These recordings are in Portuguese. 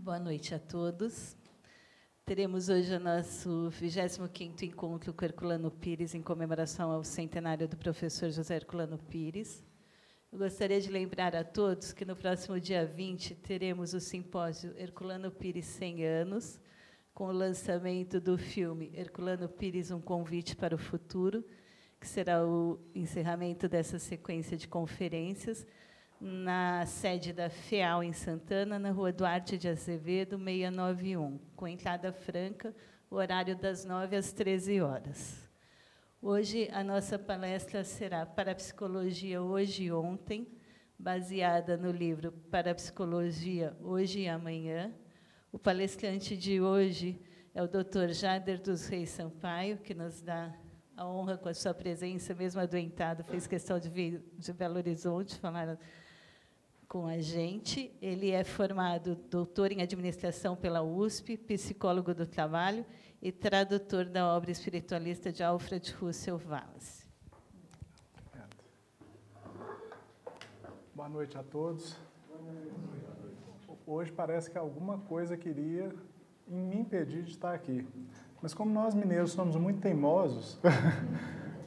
Boa noite a todos. Teremos hoje o nosso 25º encontro com Herculano Pires, em comemoração ao centenário do professor José Herculano Pires. Eu gostaria de lembrar a todos que, no próximo dia 20, teremos o simpósio Herculano Pires 100 anos, com o lançamento do filme Herculano Pires, um convite para o futuro, que será o encerramento dessa sequência de conferências, na sede da FEAL, em Santana, na Rua Duarte de Azevedo, 691, com entrada franca, o horário das 9 às 13 horas. Hoje, a nossa palestra será Parapsicologia Hoje e Ontem, baseada no livro Parapsicologia Hoje e Amanhã. O palestrante de hoje é o Dr. Jader dos Reis Sampaio, que nos dá a honra com a sua presença, mesmo adoentado, fez questão de vir de Belo Horizonte falar com a gente. Ele é formado doutor em administração pela USP, psicólogo do trabalho e tradutor da obra espiritualista de Alfred Russel Wallace. Boa noite a todos. Hoje parece que alguma coisa queria me impedir de estar aqui. Mas como nós mineiros somos muito teimosos,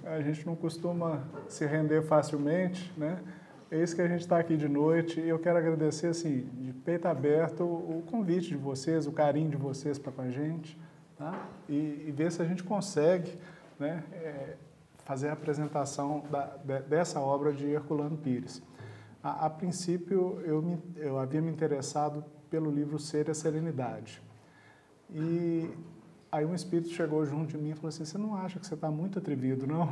a gente não costuma se render facilmente, né? É isso que a gente está aqui de noite, e eu quero agradecer, assim, de peito aberto, o convite de vocês, o carinho de vocês para com a gente, tá? E ver se a gente consegue, né, fazer a apresentação dessa obra de Herculano Pires. A princípio, eu havia me interessado pelo livro Ser e a Serenidade. E aí um espírito chegou junto de mim e falou assim: você não acha que você está muito atrevido, não?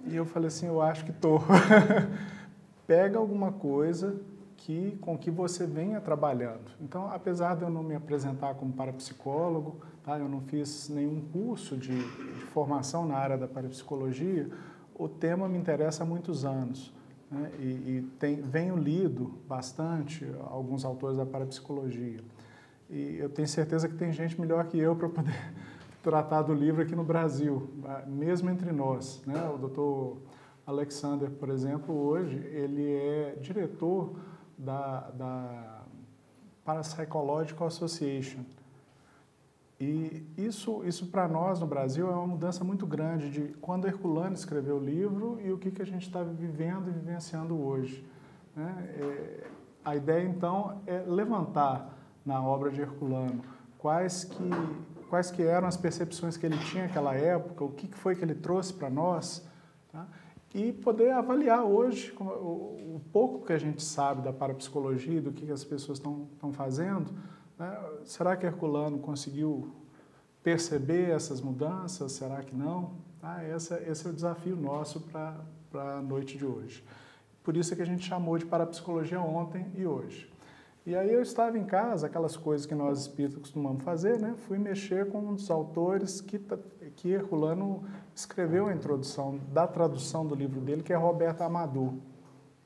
E eu falei assim: eu acho que estou. Pega alguma coisa com que você venha trabalhando. Então, apesar de eu não me apresentar como parapsicólogo, tá? Eu não fiz nenhum curso de formação na área da parapsicologia, o tema me interessa há muitos anos, né? Venho lido bastante alguns autores da parapsicologia. E eu tenho certeza que tem gente melhor que eu para poder tratar do livro aqui no Brasil, mesmo entre nós, né? O Dr. Alexander, por exemplo, hoje, ele é diretor da Parapsychological Association. E isso para nós, no Brasil, é uma mudança muito grande de quando Herculano escreveu o livro e o que a gente está vivendo e vivenciando hoje, né? A ideia, então, é levantar na obra de Herculano quais que eram as percepções que ele tinha naquela época, o que foi que ele trouxe para nós, tá? E poder avaliar hoje o pouco que a gente sabe da parapsicologia, do que as pessoas estão fazendo, né? Será que Herculano conseguiu perceber essas mudanças? Será que não? Tá? Esse é o desafio nosso para a noite de hoje. Por isso é que a gente chamou de Parapsicologia Ontem e Hoje. E aí eu estava em casa, aquelas coisas que nós espíritos costumamos fazer, né? Fui mexer com um dos autores que Herculano escreveu a introdução da tradução do livro dele, que é Roberto Amador.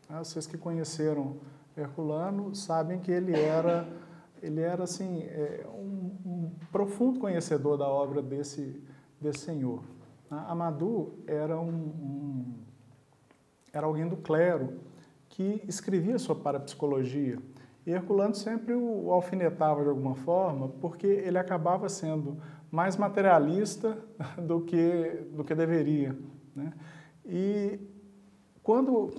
Vocês que conheceram Herculano sabem que ele era assim, um profundo conhecedor da obra desse senhor. Amador era era alguém do clero que escrevia sobre parapsicologia. E Herculano sempre o alfinetava de alguma forma, porque ele acabava sendo mais materialista do que deveria, né? E quando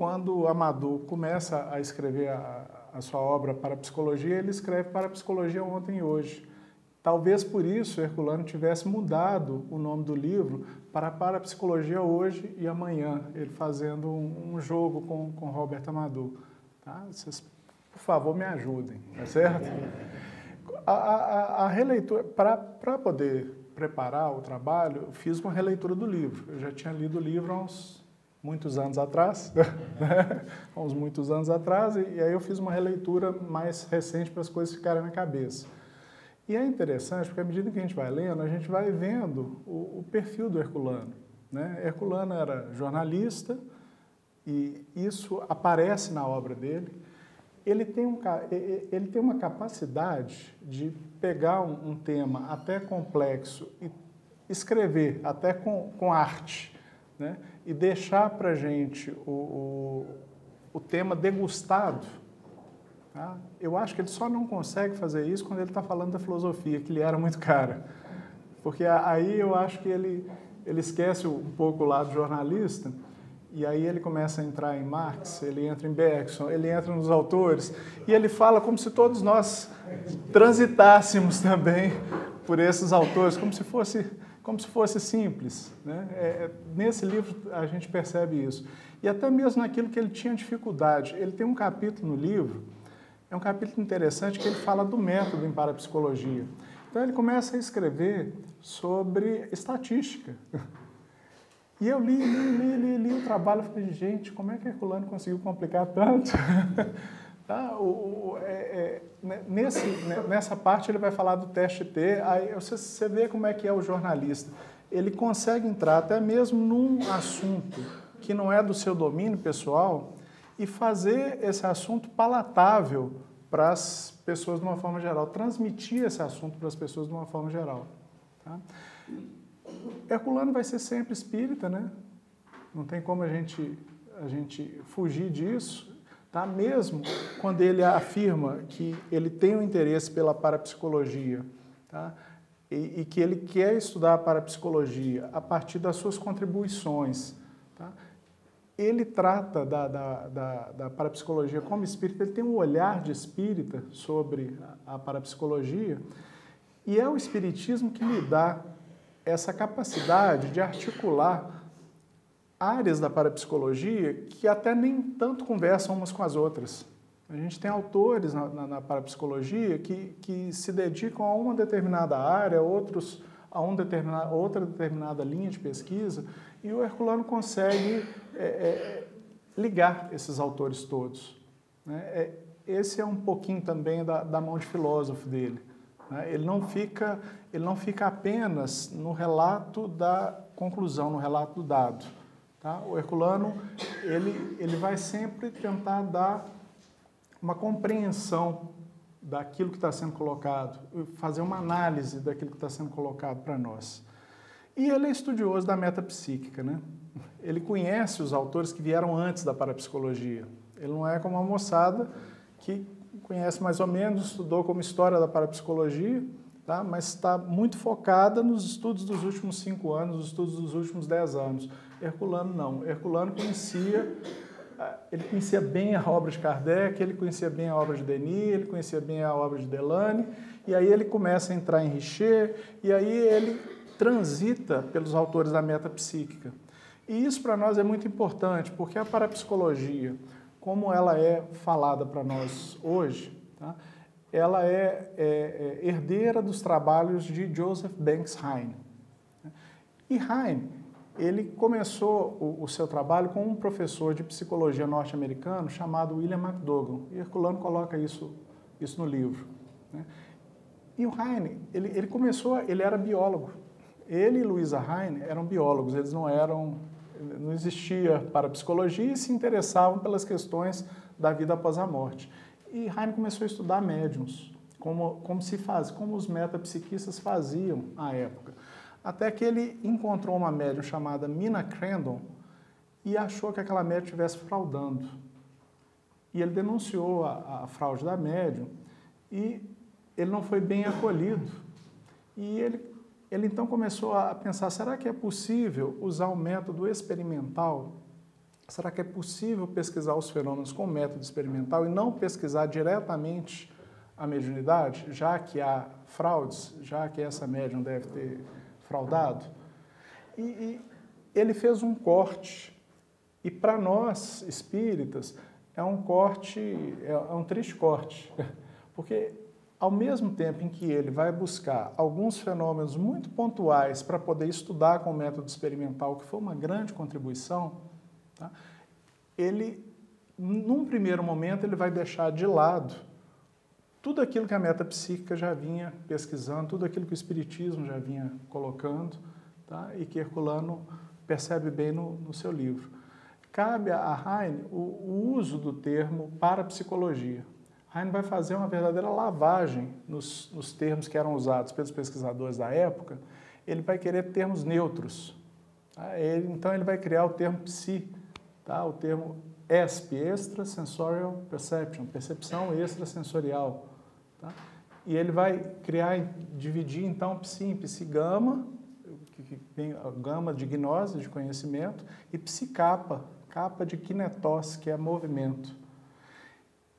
Amador começa a escrever a sua obra Parapsicologia, ele escreve Parapsicologia Ontem e Hoje. Talvez por isso Herculano tivesse mudado o nome do livro para Parapsicologia Hoje e Amanhã, ele fazendo um jogo com Roberto Amador. Tá? Vocês, por favor, me ajudem, tá certo? A releitura, para poder preparar o trabalho, eu fiz uma releitura do livro. Eu já tinha lido o livro há uns muitos anos atrás, né? Há uns muitos anos atrás, e aí eu fiz uma releitura mais recente para as coisas ficarem na cabeça. E é interessante, porque à medida que a gente vai lendo, a gente vai vendo o perfil do Herculano, né? Herculano era jornalista, e isso aparece na obra dele. Ele tem uma capacidade de pegar um tema até complexo e escrever até com arte, né? E deixar para a gente o tema degustado, Tá? Eu acho que ele só não consegue fazer isso quando ele está falando da filosofia, que lhe era muito cara. Porque aí eu acho que ele esquece um pouco o lado jornalista, e aí ele começa a entrar em Marx, ele entra em Bergson, ele entra nos autores, e ele fala como se todos nós transitássemos também por esses autores, como se fosse simples. Né? Nesse livro a gente percebe isso. E até mesmo naquilo que ele tinha dificuldade. Ele tem um capítulo no livro, é um capítulo interessante, que ele fala do método em parapsicologia. Então ele começa a escrever sobre estatística. E eu li o trabalho e falei, gente, como é que Herculano conseguiu complicar tanto? Tá? Nessa parte ele vai falar do teste T, aí você vê como é que é o jornalista. Ele consegue entrar até mesmo num assunto que não é do seu domínio pessoal e fazer esse assunto palatável para as pessoas de uma forma geral, transmitir esse assunto para as pessoas de uma forma geral. Tá? Herculano vai ser sempre espírita, né? Não tem como a gente fugir disso, tá? Mesmo quando ele afirma que ele tem um interesse pela parapsicologia, tá? E que ele quer estudar a parapsicologia a partir das suas contribuições, tá? Ele trata da parapsicologia como espírita, ele tem um olhar de espírita sobre a parapsicologia, e é o espiritismo que lhe dá essa capacidade de articular áreas da parapsicologia que até nem tanto conversam umas com as outras. A gente tem autores na parapsicologia que se dedicam a uma determinada área, outros a outra determinada linha de pesquisa, e o Herculano consegue ligar esses autores todos. Né? Esse é um pouquinho também da mão de filósofo dele. Né? Ele não fica apenas no relato da conclusão, no relato do dado. Tá? O Herculano ele vai sempre tentar dar uma compreensão daquilo que está sendo colocado, fazer uma análise daquilo que está sendo colocado para nós. E ele é estudioso da metapsíquica, né? Ele conhece os autores que vieram antes da parapsicologia. Ele não é como uma moçada que conhece mais ou menos, estudou como história da parapsicologia, tá? Mas está muito focada nos estudos dos últimos 5 anos, nos estudos dos últimos 10 anos. Herculano não. Herculano ele conhecia bem a obra de Kardec, ele conhecia bem a obra de Denis, ele conhecia bem a obra de Delane, e aí ele começa a entrar em Richer, e aí ele transita pelos autores da metapsíquica. E isso para nós é muito importante, porque a parapsicologia, como ela é falada para nós hoje, tá? Ela é herdeira dos trabalhos de Joseph Banks Heine. E Heine, ele começou o seu trabalho com um professor de psicologia norte-americano chamado William McDougall. E Herculano coloca isso no livro. Né? E o Heine, ele era biólogo. Ele e Louisa Heine eram biólogos, eles não existia parapsicologia e se interessavam pelas questões da vida após a morte. E Heine começou a estudar médiums, como os metapsiquistas faziam à época. Até que ele encontrou uma médium chamada Mina Crandon e achou que aquela médium estivesse fraudando. E ele denunciou a fraude da médium e ele não foi bem acolhido. E ele então começou a pensar, será que é possível usar um método experimental? Será que é possível pesquisar os fenômenos com método experimental e não pesquisar diretamente a mediunidade, já que há fraudes, já que essa médium deve ter fraudado? E ele fez um corte, e para nós espíritas é um triste corte, porque ao mesmo tempo em que ele vai buscar alguns fenômenos muito pontuais para poder estudar com o método experimental, que foi uma grande contribuição, tá? Num primeiro momento, ele vai deixar de lado tudo aquilo que a metapsíquica já vinha pesquisando, tudo aquilo que o espiritismo já vinha colocando, tá? E que Herculano percebe bem no seu livro. Cabe a Heine o uso do termo parapsicologia. Heine vai fazer uma verdadeira lavagem nos termos que eram usados pelos pesquisadores da época. Ele vai querer termos neutros. Tá? Então ele vai criar o termo psi, tá? O termo ESP, Extrasensorial Perception, percepção extrasensorial. Tá? E ele vai dividir então psi em psi-gama, que tem a gama de gnose, de conhecimento, e psi-capa, capa de kinetós, que é movimento.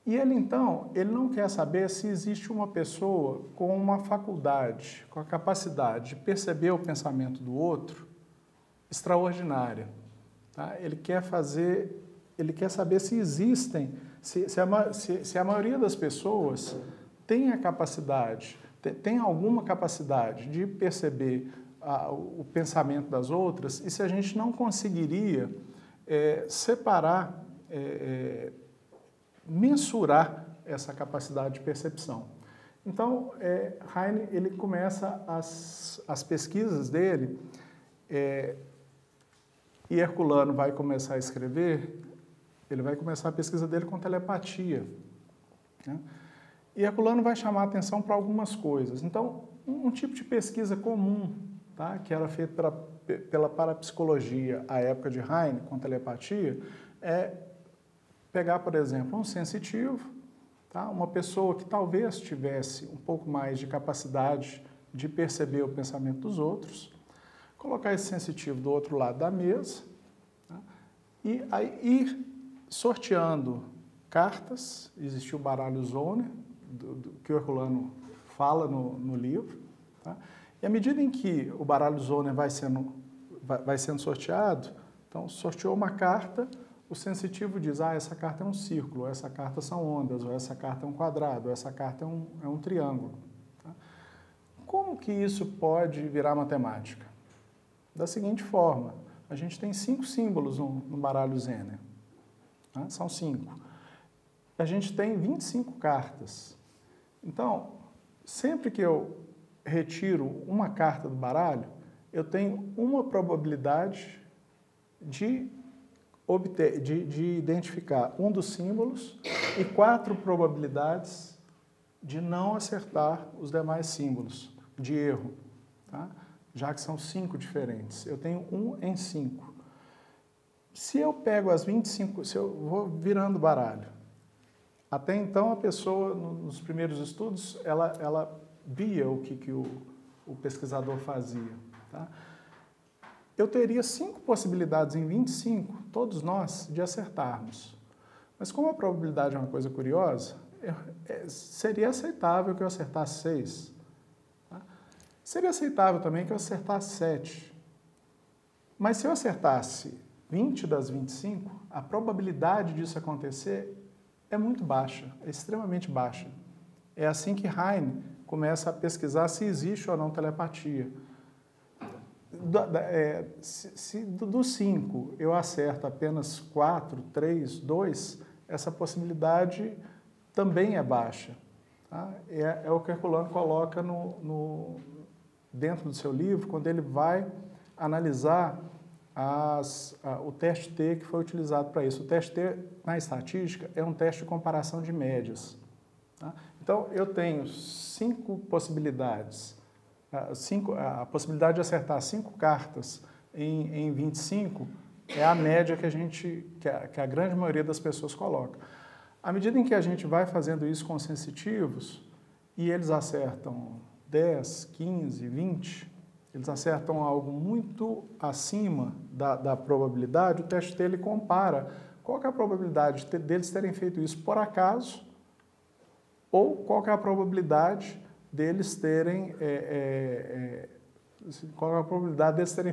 E ele, então, ele não quer saber se existe uma pessoa com uma faculdade, com a capacidade de perceber o pensamento do outro extraordinária. Tá? Ele quer saber se existem, se a maioria das pessoas tem a capacidade, tem alguma capacidade de perceber o pensamento das outras, e se a gente não conseguiria separar, mensurar essa capacidade de percepção. Então, Heine, ele começa as pesquisas dele, e Herculano vai começar a escrever, ele vai começar a pesquisa dele com telepatia. Né? E Herculano vai chamar a atenção para algumas coisas. Então, um tipo de pesquisa comum, tá? Que era feita pela parapsicologia à época de Heine, com telepatia, é pegar, por exemplo, um sensitivo, tá? Uma pessoa que talvez tivesse um pouco mais de capacidade de perceber o pensamento dos outros, colocar esse sensitivo do outro lado da mesa, tá? E aí ir sorteando cartas. Existiu o baralho Zohner, que o Herculano fala no livro. Tá? E à medida em que o baralho Zohner vai sendo sorteado, então sorteou uma carta, o sensitivo diz, essa carta é um círculo, ou essa carta são ondas, ou essa carta é um quadrado, ou essa carta é um triângulo. Tá? Como que isso pode virar matemática? Da seguinte forma, a gente tem 5 símbolos no baralho Zener. Tá? São 5. A gente tem 25 cartas. Então, sempre que eu retiro uma carta do baralho, eu tenho uma probabilidade de identificar um dos símbolos e 4 probabilidades de não acertar os demais símbolos, de erro, tá? Já que são 5 diferentes. Eu tenho 1 em 5. Se eu pego as 25, se eu vou virando o baralho, até então a pessoa, nos primeiros estudos, ela via o que o pesquisador fazia. Tá? Eu teria 5 possibilidades em 25, todos nós, de acertarmos. Mas como a probabilidade é uma coisa curiosa, seria aceitável que eu acertasse 6. Tá? Seria aceitável também que eu acertasse 7. Mas se eu acertasse 20 das 25, a probabilidade disso acontecer é muito baixa, é extremamente baixa. É assim que Heine começa a pesquisar se existe ou não telepatia. Se dos 5 eu acerto apenas 4, 3, 2, essa possibilidade também é baixa. Tá? É o que Herculano coloca dentro do seu livro, quando ele vai analisar o teste T que foi utilizado para isso. O teste T, na estatística, é um teste de comparação de médias. Tá? Então, eu tenho 5 possibilidades. A possibilidade de acertar 5 cartas em 25 é a média que a grande maioria das pessoas coloca. À medida em que a gente vai fazendo isso com sensitivos, e eles acertam 10, 15, 20, eles acertam algo muito acima da probabilidade, o teste dele compara qual que é a probabilidade deles terem feito isso por acaso, ou qual que é a probabilidade deles terem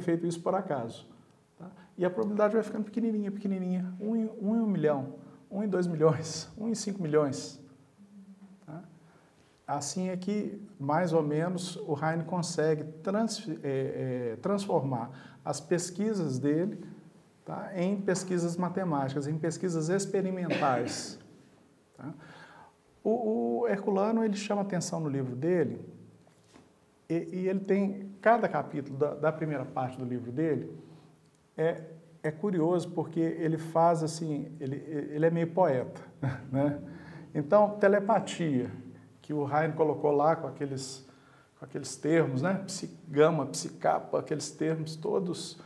feito isso por acaso. Tá? E a probabilidade vai ficando pequenininha, pequenininha, 1 em 1 milhão, 1 em 2 milhões, 1 em 5 milhões. Tá? Assim é que, mais ou menos, o Heine consegue transformar as pesquisas dele, tá, em pesquisas matemáticas, em pesquisas experimentais. Tá? O Herculano, ele chama atenção no livro dele, e ele tem, cada capítulo da primeira parte do livro dele, é curioso porque ele faz assim, ele é meio poeta, né? Então, telepatia, que o Heine colocou lá com aqueles termos, né? Psi-gama, psi-capa, aqueles termos todos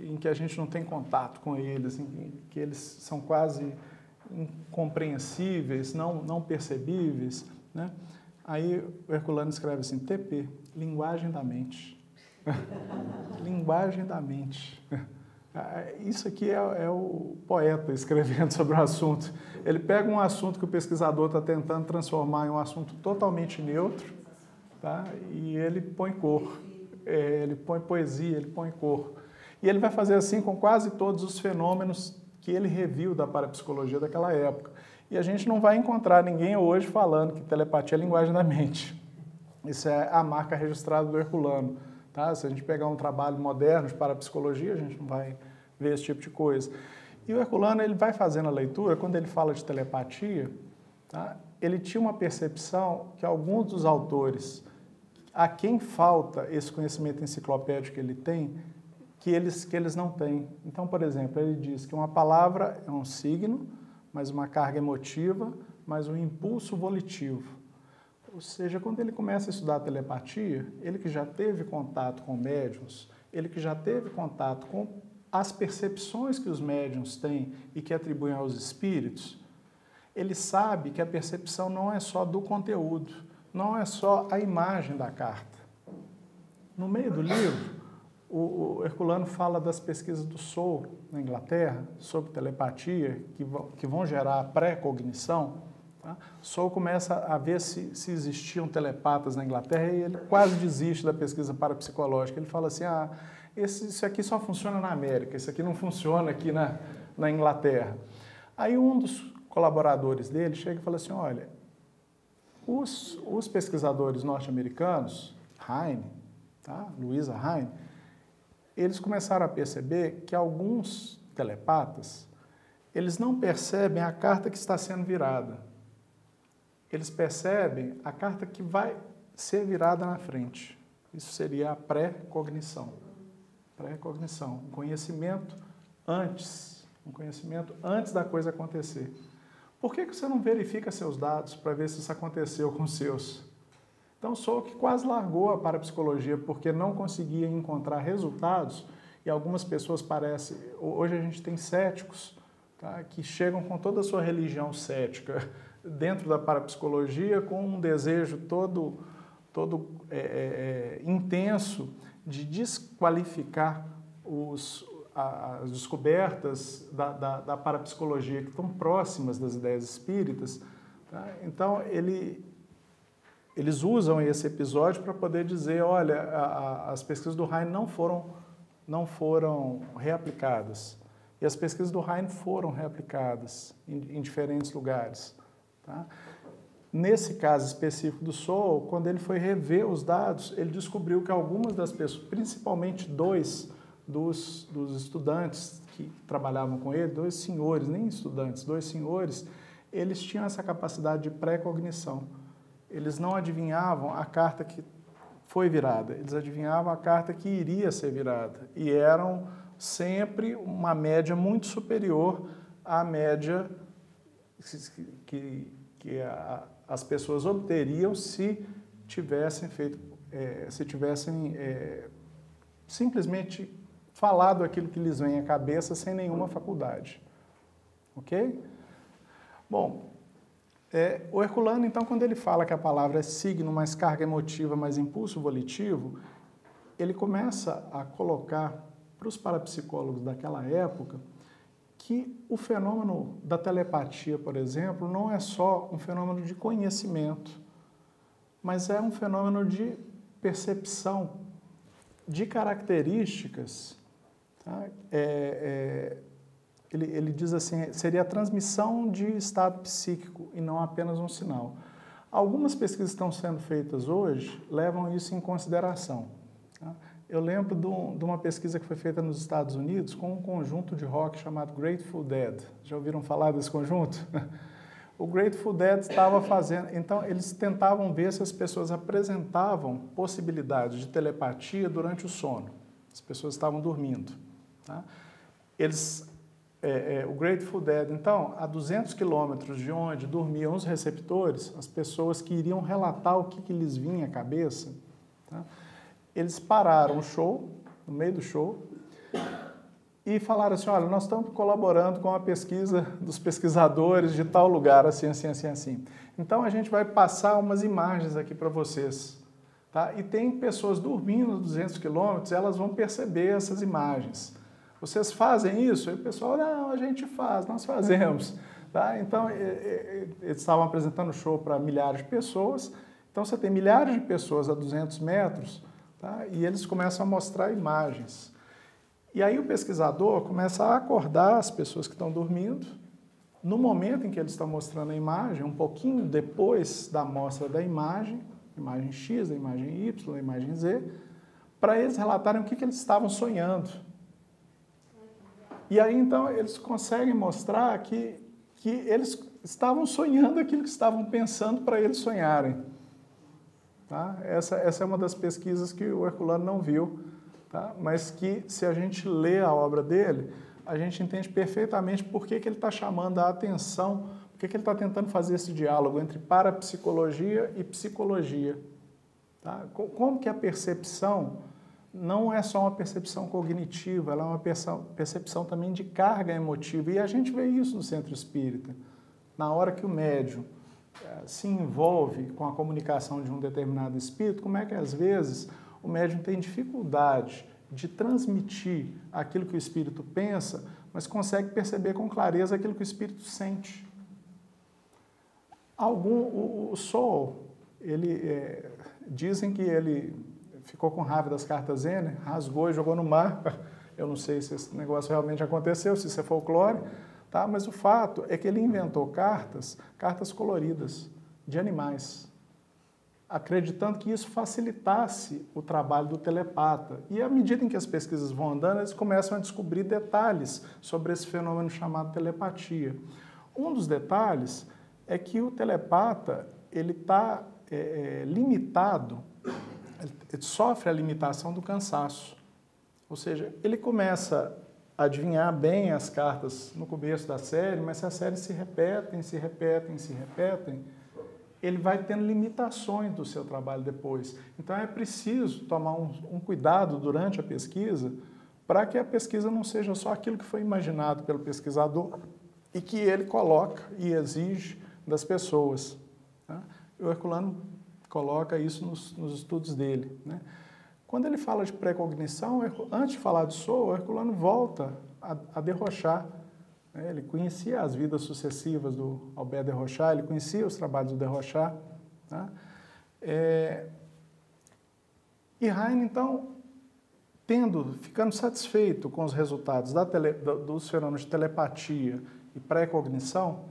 em que a gente não tem contato com eles, em que eles são quase incompreensíveis, não percebíveis, né? Aí o Herculano escreve assim, TP, linguagem da mente. Linguagem da mente. Isso aqui é o poeta escrevendo sobre o assunto. Ele pega um assunto que o pesquisador está tentando transformar em um assunto totalmente neutro, tá? E ele põe cor, ele põe poesia, ele põe cor. E ele vai fazer assim com quase todos os fenômenos que ele reviu da parapsicologia daquela época. E a gente não vai encontrar ninguém hoje falando que telepatia é linguagem da mente. Isso é a marca registrada do Herculano. Tá? Se a gente pegar um trabalho moderno de parapsicologia, a gente não vai ver esse tipo de coisa. E o Herculano, ele vai fazendo a leitura, quando ele fala de telepatia, tá? Ele tinha uma percepção que alguns dos autores, a quem falta esse conhecimento enciclopédico que ele tem, que eles não têm. Então, por exemplo, ele diz que uma palavra é um signo, mas uma carga emotiva, mas um impulso volitivo. Ou seja, quando ele começa a estudar a telepatia, ele que já teve contato com médiuns, ele que já teve contato com as percepções que os médiuns têm e que atribuem aos espíritos, ele sabe que a percepção não é só do conteúdo, não é só a imagem da carta. No meio do livro, o Herculano fala das pesquisas do Soule, na Inglaterra, sobre telepatia, que vão gerar pré-cognição. Tá? Soule começa a ver se existiam telepatas na Inglaterra e ele quase desiste da pesquisa parapsicológica. Ele fala assim, isso aqui só funciona na América, isso aqui não funciona aqui na Inglaterra. Aí um dos colaboradores dele chega e fala assim, olha, os pesquisadores norte-americanos, Heine, tá? Louisa Heine, eles começaram a perceber que alguns telepatas, eles não percebem a carta que está sendo virada. Eles percebem a carta que vai ser virada na frente. Isso seria a pré-cognição. Pré-cognição, um conhecimento antes da coisa acontecer. Por que você não verifica seus dados para ver se isso aconteceu com os seus? Então, sou que quase largou a parapsicologia porque não conseguia encontrar resultados e algumas pessoas parecem... Hoje a gente tem céticos, tá, que chegam com toda a sua religião cética dentro da parapsicologia com um desejo todo intenso de desqualificar as descobertas da parapsicologia que estão próximas das ideias espíritas. Tá? Então, eles usam esse episódio para poder dizer, olha, as pesquisas do Heine não foram reaplicadas. E as pesquisas do Heine foram reaplicadas em diferentes lugares. Tá? Nesse caso específico do Soule, quando ele foi rever os dados, ele descobriu que algumas das pessoas, principalmente dois dos estudantes que trabalhavam com ele, dois senhores, nem estudantes, dois senhores, eles tinham essa capacidade de pré-cognição. Eles não adivinhavam a carta que foi virada, eles adivinhavam a carta que iria ser virada. E eram sempre uma média muito superior à média que as pessoas obteriam se tivessem simplesmente falado aquilo que lhes vem à cabeça sem nenhuma faculdade. Ok? Bom, o Herculano, então, quando ele fala que a palavra é signo, mais carga emotiva, mais impulso volitivo, ele começa a colocar para os parapsicólogos daquela época que o fenômeno da telepatia, por exemplo, não é só um fenômeno de conhecimento, mas é um fenômeno de percepção de características. Tá? Ele diz assim, seria a transmissão de estado psíquico e não apenas um sinal. Algumas pesquisas que estão sendo feitas hoje levam isso em consideração. Tá? Eu lembro de uma pesquisa que foi feita nos Estados Unidos com um conjunto de rock chamado Grateful Dead. Já ouviram falar desse conjunto? O Grateful Dead estava fazendo... Então, eles tentavam ver se as pessoas apresentavam possibilidades de telepatia durante o sono. As pessoas estavam dormindo. Tá? O Grateful Dead, então, a 200 quilômetros de onde dormiam os receptores, as pessoas que iriam relatar o que lhes vinha à cabeça, tá? Eles pararam o show, no meio do show, e falaram assim, olha, nós estamos colaborando com a pesquisa dos pesquisadores de tal lugar, assim, assim, assim, assim. Então, a gente vai passar umas imagens aqui para vocês. Tá? E tem pessoas dormindo a 200 quilômetros, elas vão perceber essas imagens. Vocês fazem isso? E o pessoal, não, a gente faz, nós fazemos. Tá? Então, eles estavam apresentando o show para milhares de pessoas. Então, você tem milhares de pessoas a 200 metros, tá? E eles começam a mostrar imagens. E aí o pesquisador começa a acordar as pessoas que estão dormindo. No momento em que eles estão mostrando a imagem, um pouquinho depois da mostra da imagem X, da imagem Y, da imagem Z, para eles relatarem o que eles estavam sonhando. E aí, então, eles conseguem mostrar que eles estavam sonhando aquilo que estavam pensando para eles sonharem. Tá? Essa é uma das pesquisas que o Herculano não viu, tá? Mas que, se a gente lê a obra dele, a gente entende perfeitamente por que ele está chamando a atenção, por que ele está tentando fazer esse diálogo entre parapsicologia e psicologia. Tá? Como que a percepção não é só uma percepção cognitiva, ela é uma percepção também de carga emotiva. E a gente vê isso no centro espírita. Na hora que o médium se envolve com a comunicação de um determinado espírito, como é que às vezes o médium tem dificuldade de transmitir aquilo que o espírito pensa, mas consegue perceber com clareza aquilo que o espírito sente. O Sol, dizem que ele ficou com raiva das cartas Zener, rasgou e jogou no mar. Eu não sei se esse negócio realmente aconteceu, se isso é folclore, tá? Mas o fato é que ele inventou cartas coloridas, de animais, acreditando que isso facilitasse o trabalho do telepata. E à medida em que as pesquisas vão andando, eles começam a descobrir detalhes sobre esse fenômeno chamado telepatia. Um dos detalhes é que o telepata ele está limitado, ele sofre a limitação do cansaço. Ou seja, ele começa a adivinhar bem as cartas no começo da série, mas se as séries se repetem, ele vai tendo limitações do seu trabalho depois. Então é preciso tomar um cuidado durante a pesquisa para que a pesquisa não seja só aquilo que foi imaginado pelo pesquisador e que ele coloca e exige das pessoas. Tá? O Herculano coloca isso nos estudos dele. Né? Quando ele fala de pré-cognição, antes de falar de Soul, o Herculano volta a de Rochat. Ele conhecia as vidas sucessivas do Albert de Rochat, ele conhecia os trabalhos do de Rochat. Tá? E Heine, então, ficando satisfeito com os resultados dos fenômenos de telepatia e pré-cognição,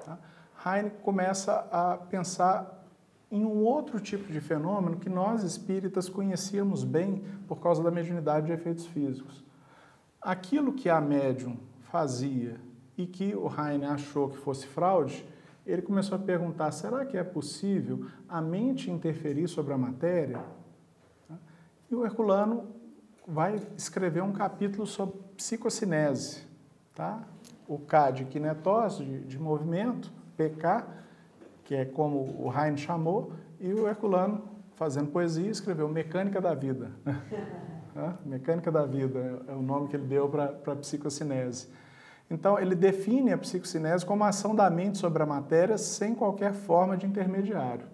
tá? Heine começa a pensar em um outro tipo de fenômeno que nós espíritas conhecíamos bem por causa da mediunidade de efeitos físicos. Aquilo que a médium fazia e que o Heine achou que fosse fraude, ele começou a perguntar, será que é possível a mente interferir sobre a matéria? E o Herculano vai escrever um capítulo sobre psicocinese, tá? O K de kinetose, de movimento, PK, que é como o Heine chamou, e o Herculano, fazendo poesia, escreveu Mecânica da Vida. Mecânica da Vida é o nome que ele deu para a psicocinese. Então, ele define a psicocinese como a ação da mente sobre a matéria sem qualquer forma de intermediário.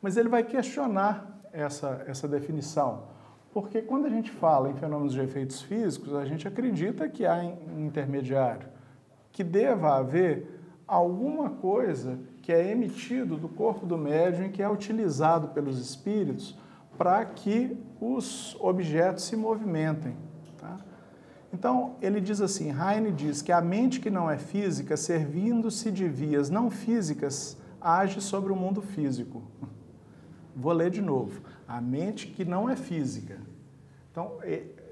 Mas ele vai questionar essa definição, porque quando a gente fala em fenômenos de efeitos físicos, a gente acredita que há um intermediário, que deva haver alguma coisa que é emitido do corpo do médium e que é utilizado pelos espíritos para que os objetos se movimentem. Tá? Então, ele diz assim, Heine diz que a mente que não é física, servindo-se de vias não físicas, age sobre o mundo físico. Vou ler de novo. A mente que não é física. Então,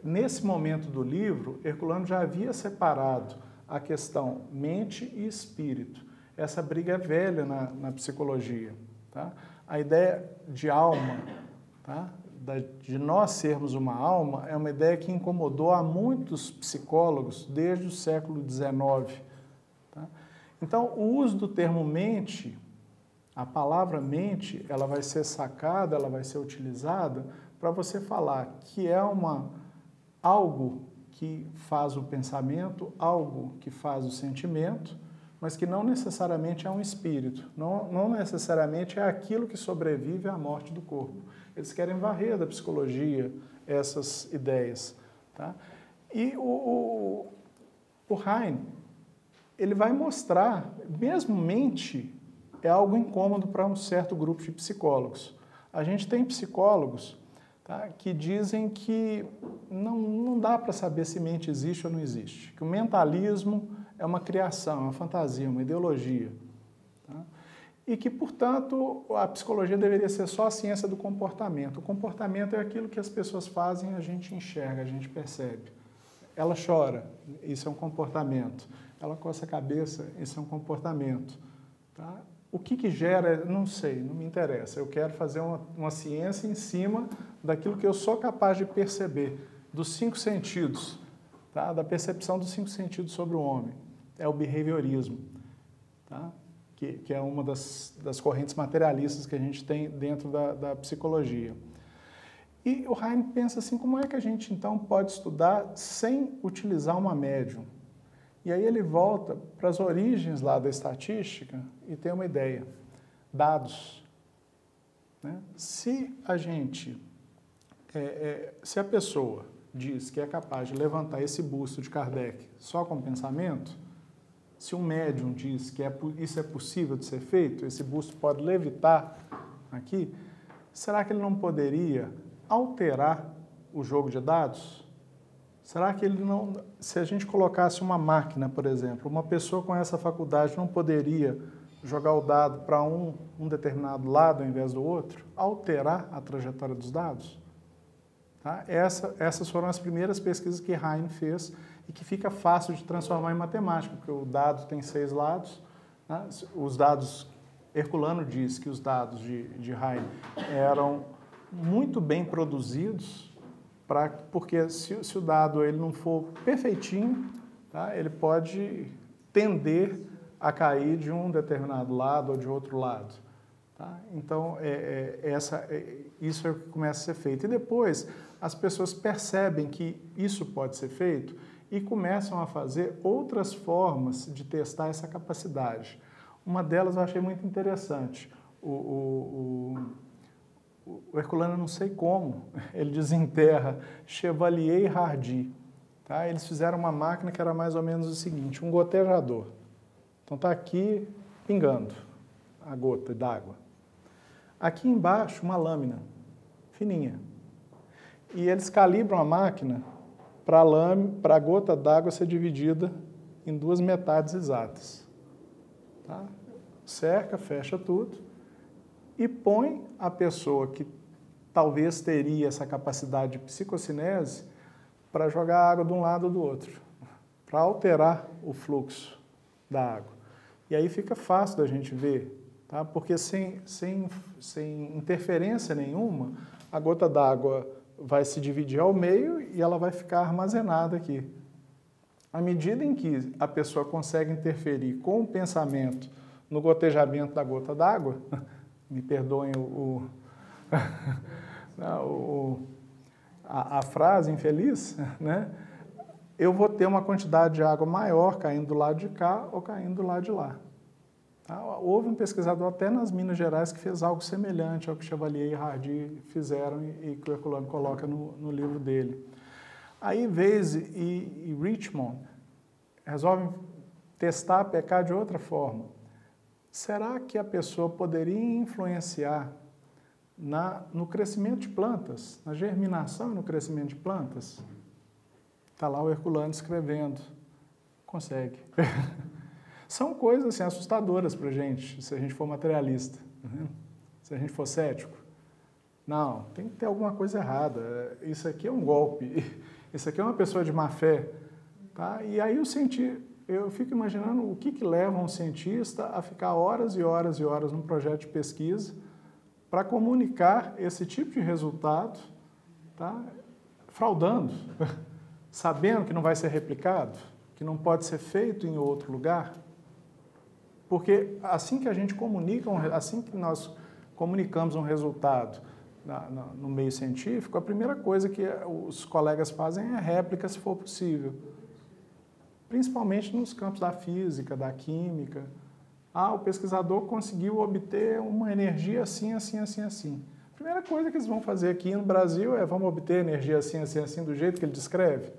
nesse momento do livro, Herculano já havia separado a questão mente e espírito. Essa briga é velha na psicologia. Tá? A ideia de alma, tá? De nós sermos uma alma, é uma ideia que incomodou a muitos psicólogos desde o século XIX. Tá? Então, o uso do termo mente, a palavra mente, ela vai ser sacada, ela vai ser utilizada para você falar que é algo que faz o pensamento, algo que faz o sentimento, mas que não necessariamente é um espírito, não necessariamente é aquilo que sobrevive à morte do corpo. Eles querem varrer da psicologia essas ideias. Tá? E o Heine, ele vai mostrar, mesmo mente é algo incômodo para um certo grupo de psicólogos. A gente tem psicólogos, tá, que dizem que não dá para saber se mente existe ou não existe, que o mentalismo é uma criação, é uma fantasia, uma ideologia. Tá? E que, portanto, a psicologia deveria ser só a ciência do comportamento. O comportamento é aquilo que as pessoas fazem, a gente enxerga, a gente percebe. Ela chora, isso é um comportamento. Ela coça a cabeça, isso é um comportamento. Tá? O que gera, não sei, não me interessa. Eu quero fazer uma ciência em cima daquilo que eu sou capaz de perceber, dos 5 sentidos, tá? Da percepção dos 5 sentidos sobre o homem. É o behaviorismo, tá? Que é uma das correntes materialistas que a gente tem dentro da psicologia. E o Heine pensa assim, como é que a gente então pode estudar sem utilizar uma médium? E aí ele volta para as origens lá da estatística e tem uma ideia, dados. Né? Se a pessoa diz que é capaz de levantar esse busto de Kardec só com pensamento, se um médium diz que isso é possível de ser feito, esse busto pode levitar aqui, será que ele não poderia alterar o jogo de dados? Será que ele não... Se a gente colocasse uma máquina, por exemplo, uma pessoa com essa faculdade não poderia jogar o dado para um determinado lado ao invés do outro? Alterar a trajetória dos dados? Tá? Essas foram as primeiras pesquisas que Heine fez e que fica fácil de transformar em matemática, porque o dado tem 6 lados. Né? Os dados... Herculano diz que os dados de Heine eram muito bem produzidos, porque se o dado ele não for perfeitinho, tá, ele pode tender a cair de um determinado lado ou de outro lado. Tá? Então, isso é o que começa a ser feito. E depois, as pessoas percebem que isso pode ser feito e começam a fazer outras formas de testar essa capacidade. Uma delas eu achei muito interessante. O Herculano, não sei como, ele desenterra Chevalier e Hardy. Tá? Eles fizeram uma máquina que era mais ou menos o seguinte, um gotejador. Então está aqui pingando a gota d'água. Aqui embaixo uma lâmina fininha. E eles calibram a máquina para a gota d'água ser dividida em 2 metades exatas. Tá? Cerca, fecha tudo. E põe a pessoa que talvez teria essa capacidade de psicocinese para jogar água de um lado ou do outro, para alterar o fluxo da água. E aí fica fácil da gente ver, tá? Porque sem interferência nenhuma, a gota d'água vai se dividir ao meio e ela vai ficar armazenada aqui. À medida em que a pessoa consegue interferir com o pensamento no gotejamento da gota d'água, me perdoem a frase infeliz, né? Eu vou ter uma quantidade de água maior caindo do lado de cá ou caindo do lado de lá. Tá? Houve um pesquisador até nas Minas Gerais que fez algo semelhante ao que Chevalier e Hardy fizeram e que o Herculano coloca no livro dele. Aí Weise e Richmond resolvem testar a PK de outra forma. Será que a pessoa poderia influenciar no crescimento de plantas, na germinação e no crescimento de plantas? Está lá o Herculano escrevendo. Consegue. São coisas assim, assustadoras para a gente, se a gente for materialista. Né? Se a gente for cético. Não, tem que ter alguma coisa errada. Isso aqui é um golpe. Isso aqui é uma pessoa de má fé. Tá? E aí eu fico imaginando o que leva um cientista a ficar horas e horas e horas num projeto de pesquisa para comunicar esse tipo de resultado, tá? Fraudando, sabendo que não vai ser replicado, que não pode ser feito em outro lugar. Porque assim que a gente comunica, assim que nós comunicamos um resultado no meio científico, a primeira coisa que os colegas fazem é réplica, se for possível. Principalmente nos campos da física, da química. O pesquisador conseguiu obter uma energia assim, assim, assim, assim. A primeira coisa que eles vão fazer aqui no Brasil é vamos obter energia assim, assim, assim, do jeito que ele descreve.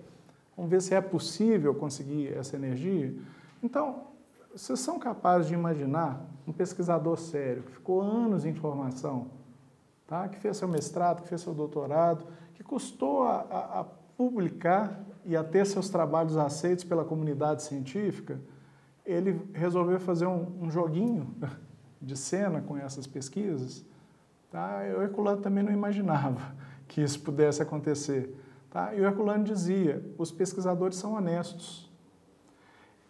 Vamos ver se é possível conseguir essa energia. Então, vocês são capazes de imaginar um pesquisador sério, que ficou anos em formação, tá? Que fez seu mestrado, que fez seu doutorado, que custou a publicar e a ter seus trabalhos aceitos pela comunidade científica, ele resolveu fazer um joguinho de cena com essas pesquisas. Tá? O Herculano também não imaginava que isso pudesse acontecer. Tá? E o Herculano dizia, os pesquisadores são honestos.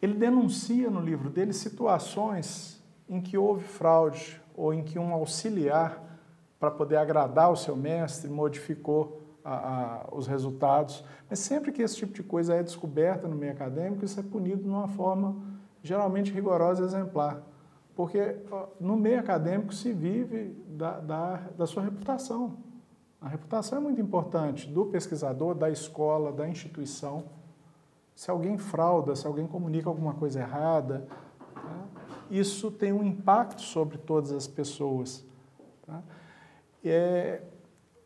Ele denuncia no livro dele situações em que houve fraude ou em que um auxiliar, para poder agradar o seu mestre, modificou os resultados. Mas sempre que esse tipo de coisa é descoberta no meio acadêmico, isso é punido de uma forma geralmente rigorosa e exemplar. Porque no meio acadêmico se vive da sua reputação. A reputação é muito importante do pesquisador, da escola, da instituição. Se alguém frauda, se alguém comunica alguma coisa errada, tá? Isso tem um impacto sobre todas as pessoas. Tá?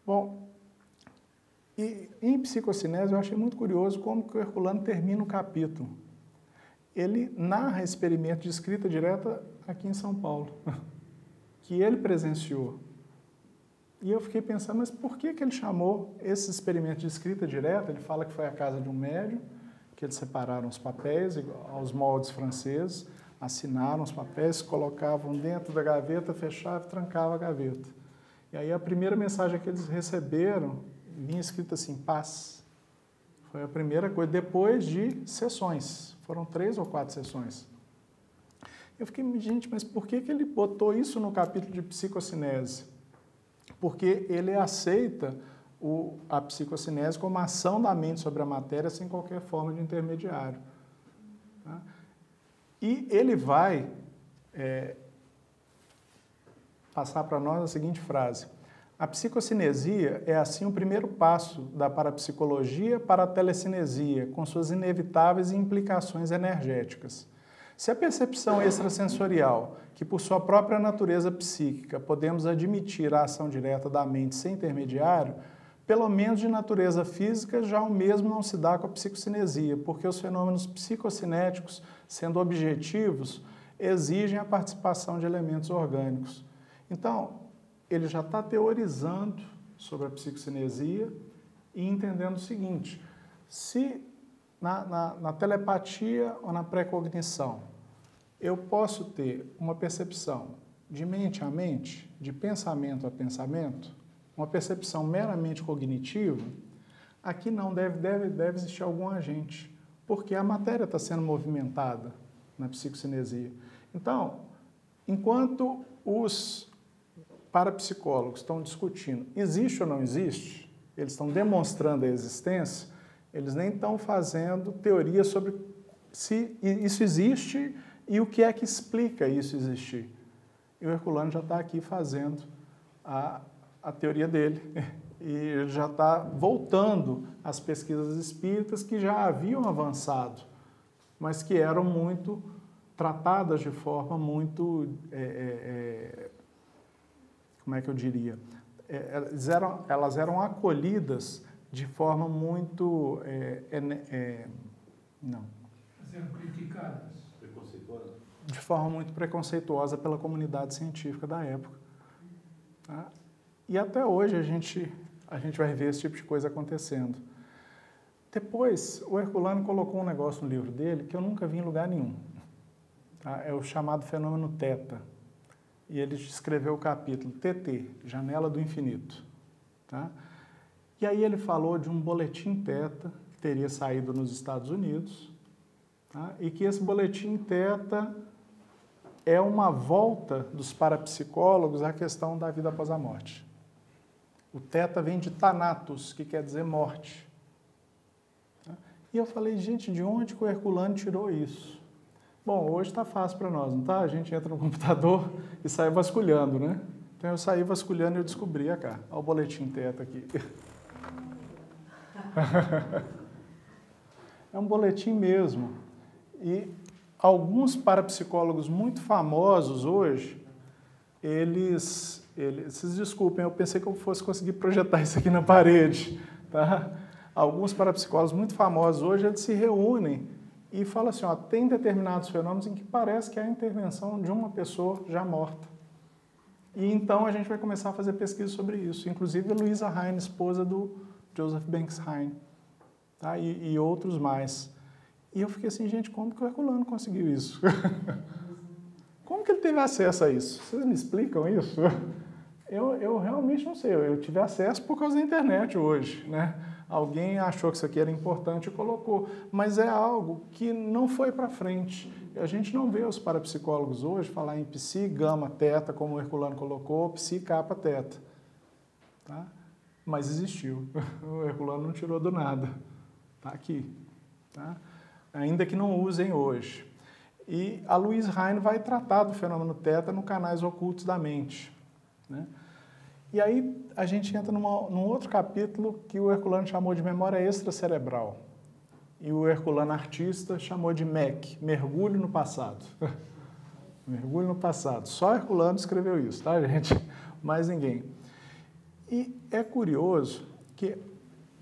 Bom, e em psicocinese eu achei muito curioso como que o Herculano termina o capítulo. Ele narra experimento de escrita direta aqui em São Paulo, que ele presenciou. E eu fiquei pensando, mas por que ele chamou esse experimento de escrita direta? Ele fala que foi à casa de um médium, que eles separaram os papéis aos moldes franceses, assinaram os papéis, colocavam dentro da gaveta, fechavam e trancavam a gaveta. E aí a primeira mensagem que eles receberam vinha escrita assim, paz. Foi a primeira coisa, depois de sessões. Foram 3 ou 4 sessões. Eu fiquei, gente, mas por que ele botou isso no capítulo de psicocinese? Porque ele aceita a psicocinese como ação da mente sobre a matéria sem qualquer forma de intermediário. Tá? E ele vai passar para nós a seguinte frase. A psicocinesia é, assim, o primeiro passo da parapsicologia para a telecinesia, com suas inevitáveis implicações energéticas. Se a percepção extrasensorial, que por sua própria natureza psíquica podemos admitir a ação direta da mente sem intermediário, pelo menos de natureza física já o mesmo não se dá com a psicocinesia, porque os fenômenos psicocinéticos, sendo objetivos, exigem a participação de elementos orgânicos. Então, ele já está teorizando sobre a psicocinesia e entendendo o seguinte, se na telepatia ou na pré-cognição eu posso ter uma percepção de mente a mente, de pensamento a pensamento, uma percepção meramente cognitiva, aqui não deve existir algum agente, porque a matéria está sendo movimentada na psicocinesia. Então, enquanto os parapsicólogos estão discutindo existe ou não existe, eles estão demonstrando a existência, eles nem estão fazendo teoria sobre se isso existe e o que é que explica isso existir. E o Herculano já está aqui fazendo a teoria dele e ele já está voltando às pesquisas espíritas que já haviam avançado, mas que eram muito tratadas de forma muito... como é que eu diria? Elas eram acolhidas de forma muito... não. Elas eram criticadas. Preconceituosa? De forma muito preconceituosa pela comunidade científica da época. Tá? E até hoje a gente vai ver esse tipo de coisa acontecendo. Depois, o Herculano colocou um negócio no livro dele que eu nunca vi em lugar nenhum. Tá? É o chamado fenômeno teta. E ele escreveu o capítulo TT, Janela do Infinito. Tá? E aí ele falou de um boletim teta que teria saído nos Estados Unidos, tá? E que esse boletim teta é uma volta dos parapsicólogos à questão da vida após a morte. O teta vem de Thanatos, que quer dizer morte. Tá? E eu falei, gente, de onde que o Herculano tirou isso? Bom, hoje está fácil para nós, não está? A gente entra no computador e sai vasculhando, né? Então eu saí vasculhando e eu descobri, cá, olha o boletim Theta aqui. É um boletim mesmo. E alguns parapsicólogos muito famosos hoje, vocês desculpem, eu pensei que eu fosse conseguir projetar isso aqui na parede, tá? Alguns parapsicólogos muito famosos hoje, eles se reúnem e falam assim, ó, tem determinados fenômenos em que parece que é a intervenção de uma pessoa já morta. E então a gente vai começar a fazer pesquisa sobre isso. Inclusive a Louisa Hine, esposa do Joseph Banks Hine, tá? E outros mais. E eu fiquei assim, gente, como que o Herculano conseguiu isso? Como que ele teve acesso a isso? Vocês me explicam isso? Eu realmente não sei, eu tive acesso por causa da internet hoje, né? Alguém achou que isso aqui era importante e colocou, mas é algo que não foi para frente. A gente não vê os parapsicólogos hoje falar em psi, gama, teta, como o Herculano colocou, psi, kappa, teta. Tá? Mas existiu. O Herculano não tirou do nada. Está aqui. Tá? Ainda que não usem hoje. E a Louise Hine vai tratar do fenômeno teta no Canais Ocultos da Mente, né? E aí a gente entra num outro capítulo que o Herculano chamou de memória extracerebral. E o Herculano artista chamou de MEC, mergulho no passado. Mergulho no passado. Só Herculano escreveu isso, tá, gente? Mais ninguém. E é curioso que,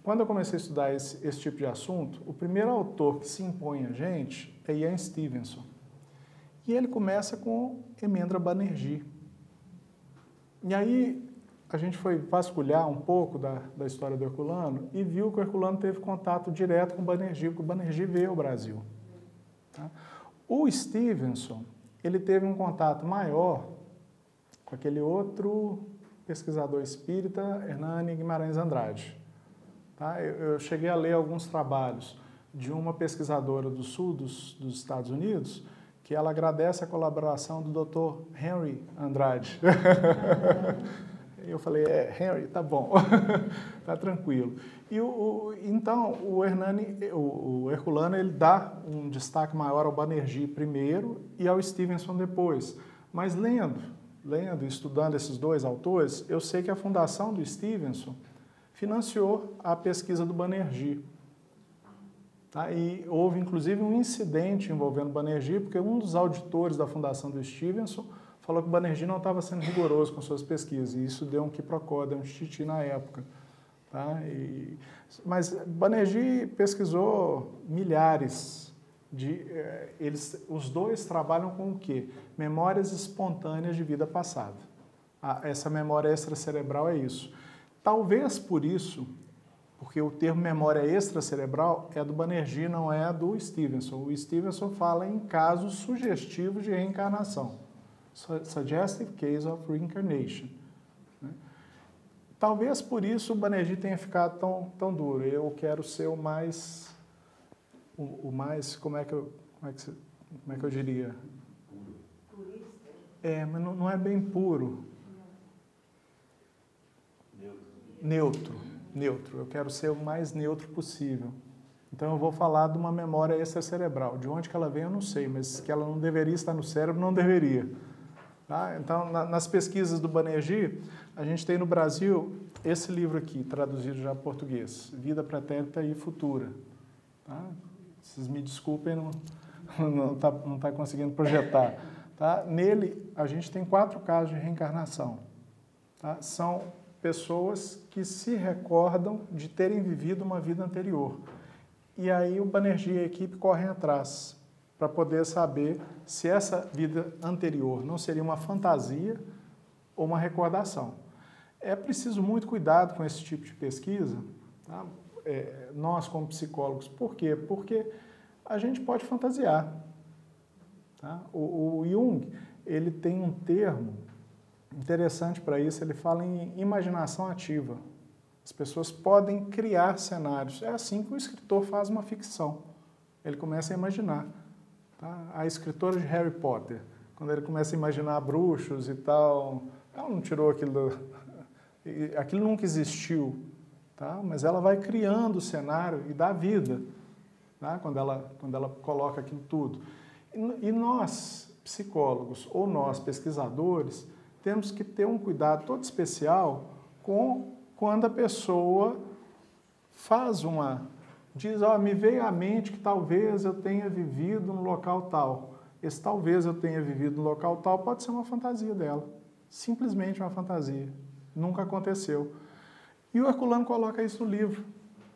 quando eu comecei a estudar esse tipo de assunto, o primeiro autor que se impõe a gente é Ian Stevenson. E ele começa com Hemendra Banerjee. E aí a gente foi vasculhar um pouco da história do Herculano e viu que o Herculano teve contato direto com o Banerjee, porque o Banerjee veio ao Brasil. Tá? O Stevenson, ele teve um contato maior com aquele outro pesquisador espírita, Hernani Guimarães Andrade. Tá? Eu cheguei a ler alguns trabalhos de uma pesquisadora do sul dos Estados Unidos, que ela agradece a colaboração do Dr. Henry Andrade. Eu falei, Henry, tá bom, tá tranquilo. E então o Herculano, ele dá um destaque maior ao Banerjee primeiro e ao Stevenson depois. Mas lendo e estudando esses dois autores, eu sei que a fundação do Stevenson financiou a pesquisa do Banerjee. Tá? E houve, inclusive, um incidente envolvendo o Banerjee, porque um dos auditores da fundação do Stevenson falou que o Banerjee não estava sendo rigoroso com suas pesquisas, e isso deu um quiprocó, deu um tititi na época. Tá? Mas Banerjee pesquisou milhares os dois trabalham com o quê? Memórias espontâneas de vida passada. Essa memória extracerebral é isso. Talvez por isso, porque o termo memória extracerebral é do Banerjee, não é do Stevenson. O Stevenson fala em casos sugestivos de reencarnação. Suggestive case of reincarnation. Talvez por isso o Banerjee tenha ficado tão duro. Eu quero ser o mais como é que eu diria? Mas não é bem puro. Neutro. Eu quero ser o mais neutro possível. Então eu vou falar de uma memória extracerebral. De onde que ela vem eu não sei, mas que ela não deveria estar no cérebro, não deveria. Tá? Então, nas pesquisas do Banerjee, a gente tem no Brasil esse livro aqui, traduzido já para português, Vida Pretérita e Futura. Tá? Vocês me desculpem, não tá conseguindo projetar. Tá? Nele, a gente tem 4 casos de reencarnação. Tá? São pessoas que se recordam de terem vivido uma vida anterior. E aí o Banerjee e a equipe correm atrás para poder saber se essa vida anterior não seria uma fantasia ou uma recordação. É preciso muito cuidado com esse tipo de pesquisa, tá? Nós como psicólogos. Por quê? Porque a gente pode fantasiar. Tá? O Jung, ele tem um termo interessante para isso, ele fala em imaginação ativa. As pessoas podem criar cenários. É assim que o escritor faz uma ficção. Ele começa a imaginar. Tá? A escritora de Harry Potter, quando ele começa a imaginar bruxos e tal, ela não tirou aquilo... Aquilo nunca existiu, tá? Mas ela vai criando o cenário e dá vida, tá? Quando ela coloca aquilo tudo. E nós, psicólogos, ou nós, pesquisadores, temos que ter um cuidado todo especial com quando a pessoa diz, me veio à mente que talvez eu tenha vivido no local tal. Esse talvez eu tenha vivido no local tal pode ser uma fantasia dela, simplesmente uma fantasia, nunca aconteceu. E o Herculano coloca isso no livro.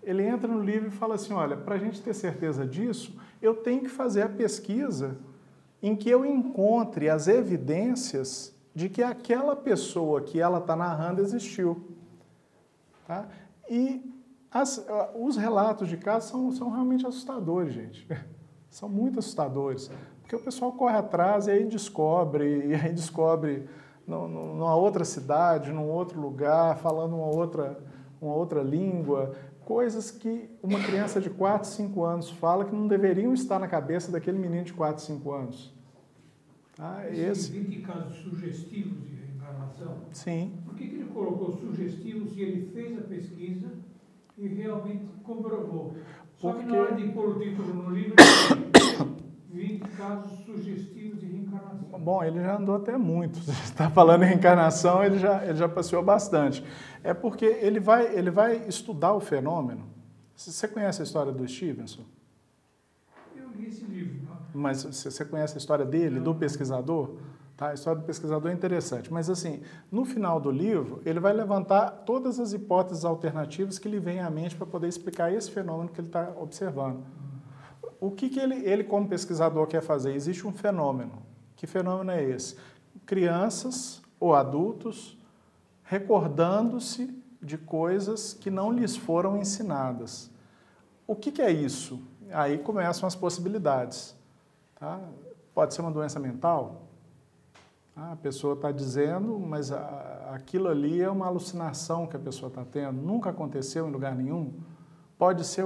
Ele entra no livro e fala assim, olha, para a gente ter certeza disso, eu tenho que fazer a pesquisa em que eu encontre as evidências de que aquela pessoa que ela está narrando existiu. Tá? E os relatos de casos são realmente assustadores, gente. São muito assustadores. Porque o pessoal corre atrás e aí descobre numa outra cidade, num outro lugar, falando uma outra língua, coisas que uma criança de 4, 5 anos fala que não deveriam estar na cabeça daquele menino de 4, 5 anos. Tá? Esses 20 casos sugestivos de reencarnação, sim. Por que ele colocou sugestivos se ele fez a pesquisa e realmente comprovou? Só que na hora de pôr o título no livro, ele tem 20 casos sugestivos de reencarnação. Bom, ele já andou até muito. Você está falando em reencarnação, ele já passeou bastante. É porque ele vai estudar o fenômeno. Você conhece a história do Stevenson? Eu li esse livro. Mas você conhece a história dele, do pesquisador? Tá? A história do pesquisador é interessante. Mas, assim, no final do livro, ele vai levantar todas as hipóteses alternativas que lhe vêm à mente para poder explicar esse fenômeno que ele está observando. O que ele, como pesquisador, quer fazer? Existe um fenômeno. Que fenômeno é esse? Crianças ou adultos recordando-se de coisas que não lhes foram ensinadas. O que é isso? Aí começam as possibilidades. Tá? Pode ser uma doença mental? A pessoa está dizendo, mas aquilo ali é uma alucinação que a pessoa está tendo, nunca aconteceu em lugar nenhum. Pode ser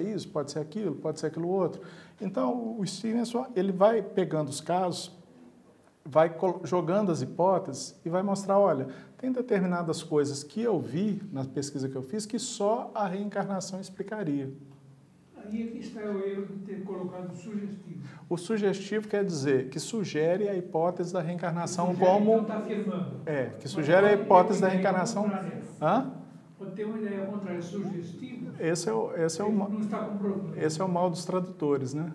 isso, pode ser aquilo outro. Então, o Stevenson, ele vai pegando os casos, vai jogando as hipóteses e vai mostrar, olha, tem determinadas coisas que eu vi na pesquisa que eu fiz que só a reencarnação explicaria. Aí é que está o erro de ter colocado sugestivo. O sugestivo quer dizer que sugere a hipótese da reencarnação Sugere, como... Então está afirmando. que sugere a hipótese da reencarnação... Hã? Pode ter uma ideia contrária, sugestivo. Não está comprovando. Esse é o mal dos tradutores, né?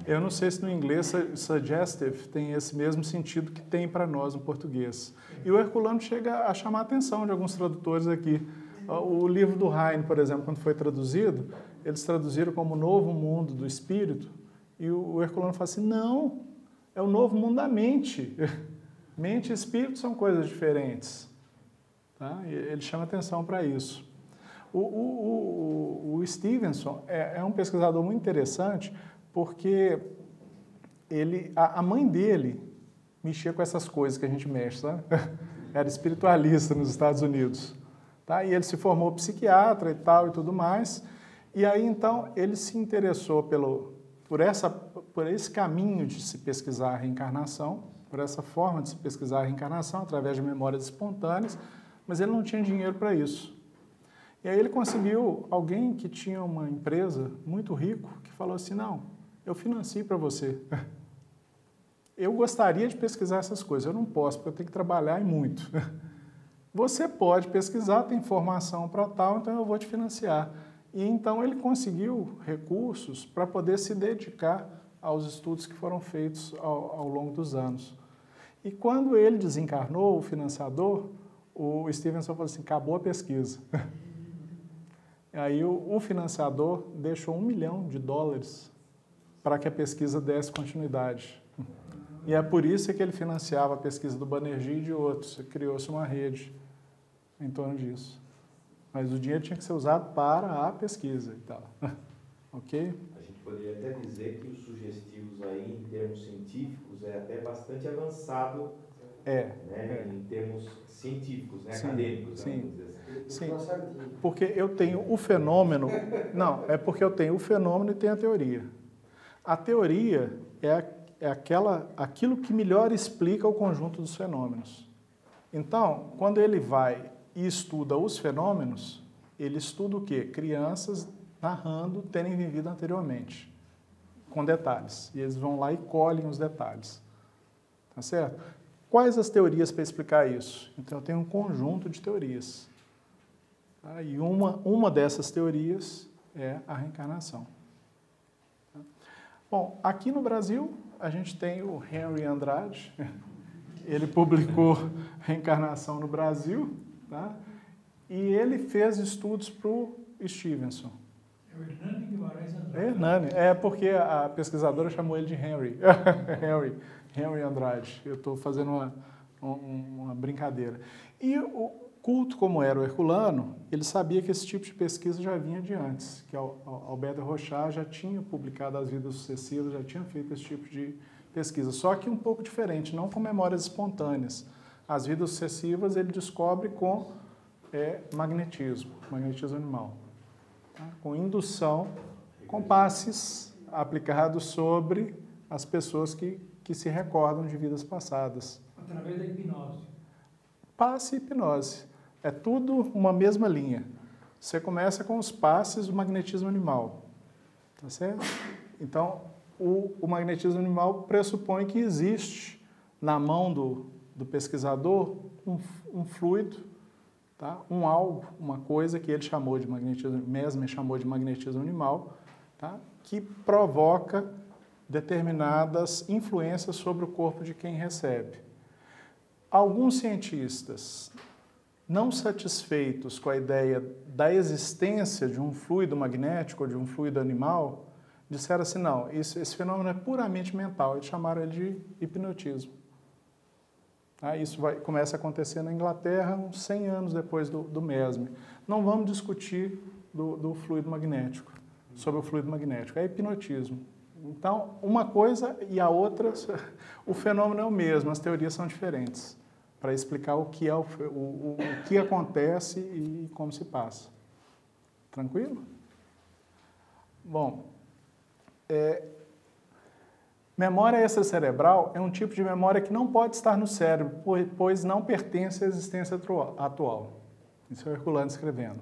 Eu não sei se no inglês suggestive tem esse mesmo sentido que tem para nós no português. E o Herculano chega a chamar a atenção de alguns tradutores aqui. O livro do Heine, por exemplo, quando foi traduzido, eles traduziram como Novo Mundo do Espírito, e o Herculano fala assim, não, é o Novo Mundo da Mente. Mente e espírito são coisas diferentes. Tá? Ele chama atenção para isso. O Stevenson é um pesquisador muito interessante, porque a mãe dele mexia com essas coisas que a gente mexe, sabe? Era espiritualista nos Estados Unidos. Tá? E ele se formou psiquiatra e tal e tudo mais. E aí, então, ele se interessou por esse caminho de se pesquisar a reencarnação, por essa forma de se pesquisar a reencarnação, através de memórias espontâneas, mas ele não tinha dinheiro para isso. E aí ele conseguiu alguém que tinha uma empresa muito rico, que falou assim, não, eu financio para você. Eu gostaria de pesquisar essas coisas, eu não posso, porque eu tenho que trabalhar e muito. Você pode pesquisar, tem informação para tal, então eu vou te financiar. E então ele conseguiu recursos para poder se dedicar aos estudos que foram feitos ao longo dos anos. E quando ele desencarnou, o financiador, o Stevenson falou assim, acabou a pesquisa. Aí o financiador deixou $1 milhão para que a pesquisa desse continuidade. E é por isso que ele financiava a pesquisa do Banerjee e de outros. Criou-se uma rede em torno disso. Mas o dinheiro tinha que ser usado para a pesquisa e tal. Ok? A gente poderia até dizer que os sugestivos aí, em termos científicos, é até bastante avançado, né? Em termos científicos, né? Sim, acadêmicos. Sim. Sim. Porque eu tenho o fenômeno... Não, é porque eu tenho o fenômeno e tenho a teoria. A teoria é aquilo que melhor explica o conjunto dos fenômenos. Então, quando ele vai e estuda os fenômenos, ele estuda o quê? Crianças narrando terem vivido anteriormente, com detalhes. E eles vão lá e colhem os detalhes. Tá certo? Quais as teorias para explicar isso? Então, eu tenho um conjunto de teorias. Tá? E uma dessas teorias é a reencarnação. Tá? Bom, aqui no Brasil, a gente tem o Henry Andrade. Ele publicou Reencarnação no Brasil, tá? E ele fez estudos para o Stevenson. É o Hernani Guimarães Andrade. Hernani, porque a pesquisadora chamou ele de Henry. Henry Andrade. Eu estou fazendo uma brincadeira. E o culto, como era o herculano, ele sabia que esse tipo de pesquisa já vinha de antes, que Alberto Rochat já tinha publicado as vidas sucessivas, já tinha feito esse tipo de pesquisa, só que um pouco diferente, não com memórias espontâneas. As vidas sucessivas ele descobre com magnetismo animal, tá? Com indução, com passes aplicados sobre as pessoas que se recordam de vidas passadas. Através da hipnose. Passe e hipnose. É tudo uma mesma linha. Você começa com os passes do magnetismo animal. Tá certo? Então, o magnetismo animal pressupõe que existe na mão do pesquisador um fluido, tá? Um algo, uma coisa que ele chamou de magnetismo, Mesmer chamou de magnetismo animal, tá? Que provoca determinadas influências sobre o corpo de quem recebe. Alguns cientistas, não satisfeitos com a ideia da existência de um fluido magnético ou de um fluido animal, disseram assim, não, esse fenômeno é puramente mental. Eles chamaram ele de hipnotismo. Isso começa a acontecer na Inglaterra uns 100 anos depois do Mesmer. Não vamos discutir do fluido magnético, sobre o fluido magnético, é hipnotismo. Então, uma coisa e a outra, o fenômeno é o mesmo, as teorias são diferentes, para explicar o que, o que acontece e como se passa. Tranquilo? Bom, memória extracerebral é um tipo de memória que não pode estar no cérebro, pois não pertence à existência atual. Isso é o Herculano escrevendo.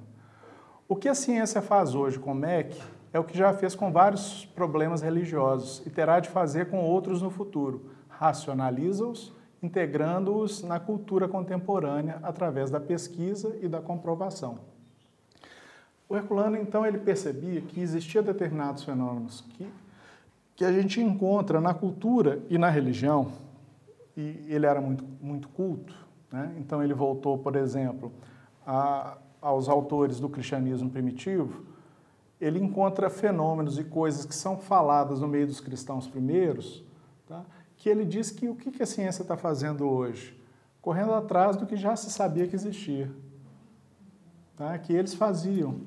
O que a ciência faz hoje com o MEC é o que já fez com vários problemas religiosos e terá de fazer com outros no futuro. Racionaliza-os, integrando-os na cultura contemporânea através da pesquisa e da comprovação. O Herculano, então, ele percebia que existia determinados fenômenos que a gente encontra na cultura e na religião, e ele era muito culto, né? Então ele voltou, por exemplo, aos autores do cristianismo primitivo. Ele encontra fenômenos e coisas que são faladas no meio dos cristãos primeiros, tá? Que ele diz que o que a ciência está fazendo hoje? Correndo atrás do que já se sabia que existia, tá? Que eles faziam.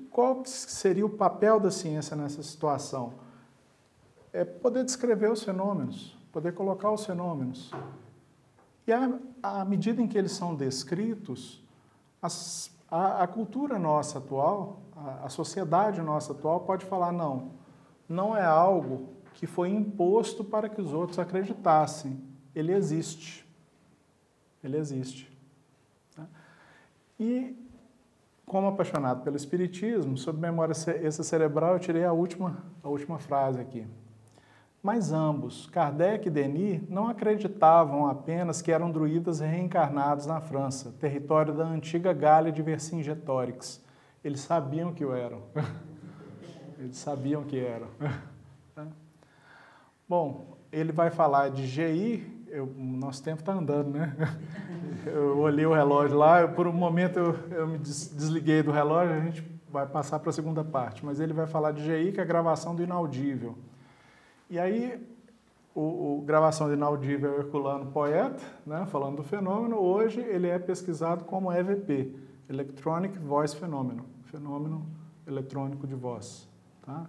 Qual seria o papel da ciência nessa situação? É poder descrever os fenômenos, poder colocar os fenômenos. E à medida em que eles são descritos, a cultura nossa atual, a sociedade nossa atual pode falar, não é algo que foi imposto para que os outros acreditassem. Ele existe. Ele existe. Tá? E, como apaixonado pelo Espiritismo, sobre memória extracerebral, eu tirei a última frase aqui. Mas ambos, Kardec e Denis, não acreditavam apenas que eram druidas reencarnados na França, território da antiga Gália de Vercingétorix. Eles sabiam que eram. Eles sabiam que eram. Bom, ele vai falar de GI, nosso tempo está andando, né? Eu olhei o relógio lá, por um momento eu me desliguei do relógio, a gente vai passar para a segunda parte, mas ele vai falar de GI, que é a gravação do inaudível. E aí, gravação do inaudível é o Herculano poeta, né, falando do fenômeno. Hoje ele é pesquisado como EVP, Electronic Voice Phenomenon, fenômeno eletrônico de voz. Tá?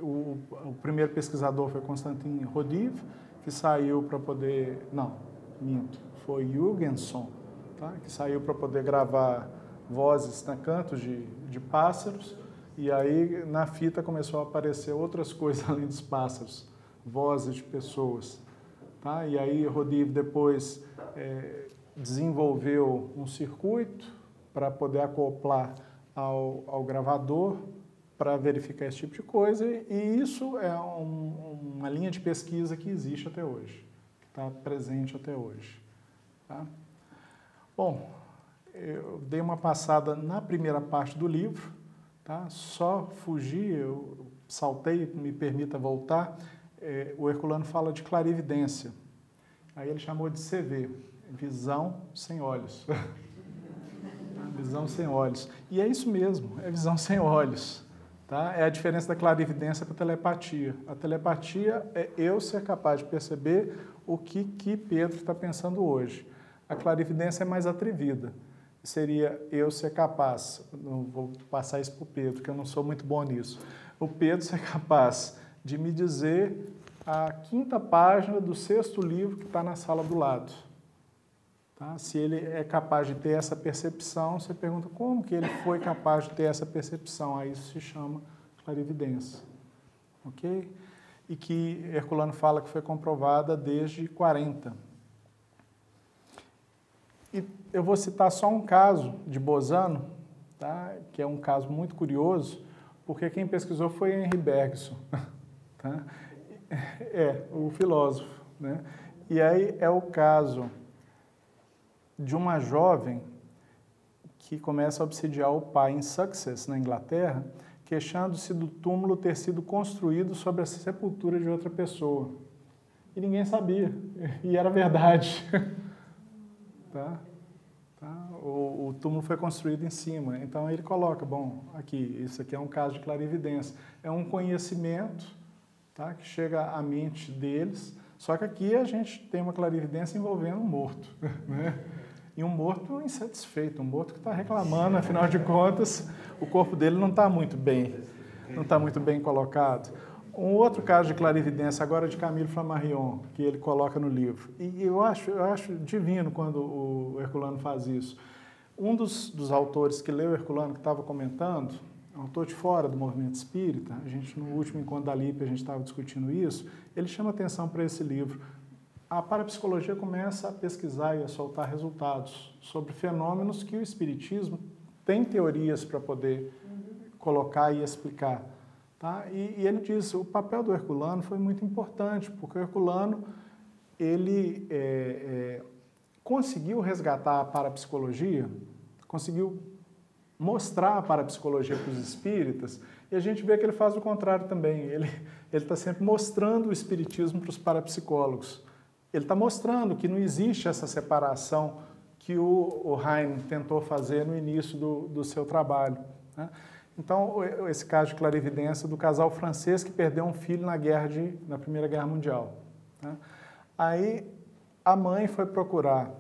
O primeiro pesquisador foi Constantin Rodiv, que saiu para poder... Não, minto. Foi Jürgenson, tá? Que saiu para poder gravar vozes, né, cantos de pássaros. E aí, na fita, começou a aparecer outras coisas além dos pássaros, vozes de pessoas. Tá? E aí, Rodiv depois desenvolveu um circuito para poder acoplar ao gravador para verificar esse tipo de coisa. E isso é uma linha de pesquisa que existe até hoje. está presente até hoje. Tá? Bom, eu dei uma passada na primeira parte do livro, tá? Só fugi, eu saltei, me permita voltar. O Herculano fala de clarividência. Aí ele chamou de CV, visão sem olhos. Visão sem olhos. E é isso mesmo, é visão sem olhos. Tá? É a diferença da clarividência para a telepatia. A telepatia é eu ser capaz de perceber o que Pedro está pensando hoje. A clarividência é mais atrevida. Seria eu ser capaz, não vou passar isso para o Pedro, que eu não sou muito bom nisso. O Pedro ser capaz de me dizer a 5ª página do 6º livro que está na sala do lado. Tá? Se ele é capaz de ter essa percepção, você pergunta como que ele foi capaz de ter essa percepção. Aí isso se chama clarividência. Ok? E que Herculano fala que foi comprovada desde 40. E eu vou citar só um caso de Bosano, tá? Que é um caso muito curioso, porque quem pesquisou foi Henri Bergson, tá? O filósofo, né? E aí é o caso de uma jovem que começa a obsidiar o pai em Sussex, na Inglaterra, queixando-se do túmulo ter sido construído sobre a sepultura de outra pessoa. E ninguém sabia, e era verdade. Tá? O túmulo foi construído em cima, então ele coloca, bom, aqui, isso aqui é um caso de clarividência. É um conhecimento, tá, que chega à mente deles, só que aqui a gente tem uma clarividência envolvendo um morto, né? E um morto insatisfeito, um morto que está reclamando, afinal de contas, o corpo dele não está muito bem colocado. Um outro caso de clarividência, agora de Camille Flammarion, que ele coloca no livro. E eu acho divino quando o Herculano faz isso. Um dos autores que leu Herculano, que estava comentando, um autor de fora do movimento espírita, no último encontro da LIP a gente estava discutindo isso, ele chama atenção para esse livro. A parapsicologia começa a pesquisar e a soltar resultados sobre fenômenos que o espiritismo tem teorias para poder colocar e explicar. Tá? E ele diz, o papel do Herculano foi muito importante, porque o Herculano ele conseguiu resgatar a parapsicologia, conseguiu mostrar a parapsicologia para os espíritas, e a gente vê que ele faz o contrário também. Ele está sempre mostrando o espiritismo para os parapsicólogos. Ele está mostrando que não existe essa separação que o Heine tentou fazer no início do seu trabalho. Né? Então, esse caso de clarividência do casal francês que perdeu um filho na Primeira Guerra Mundial. Né? Aí, a mãe foi procurar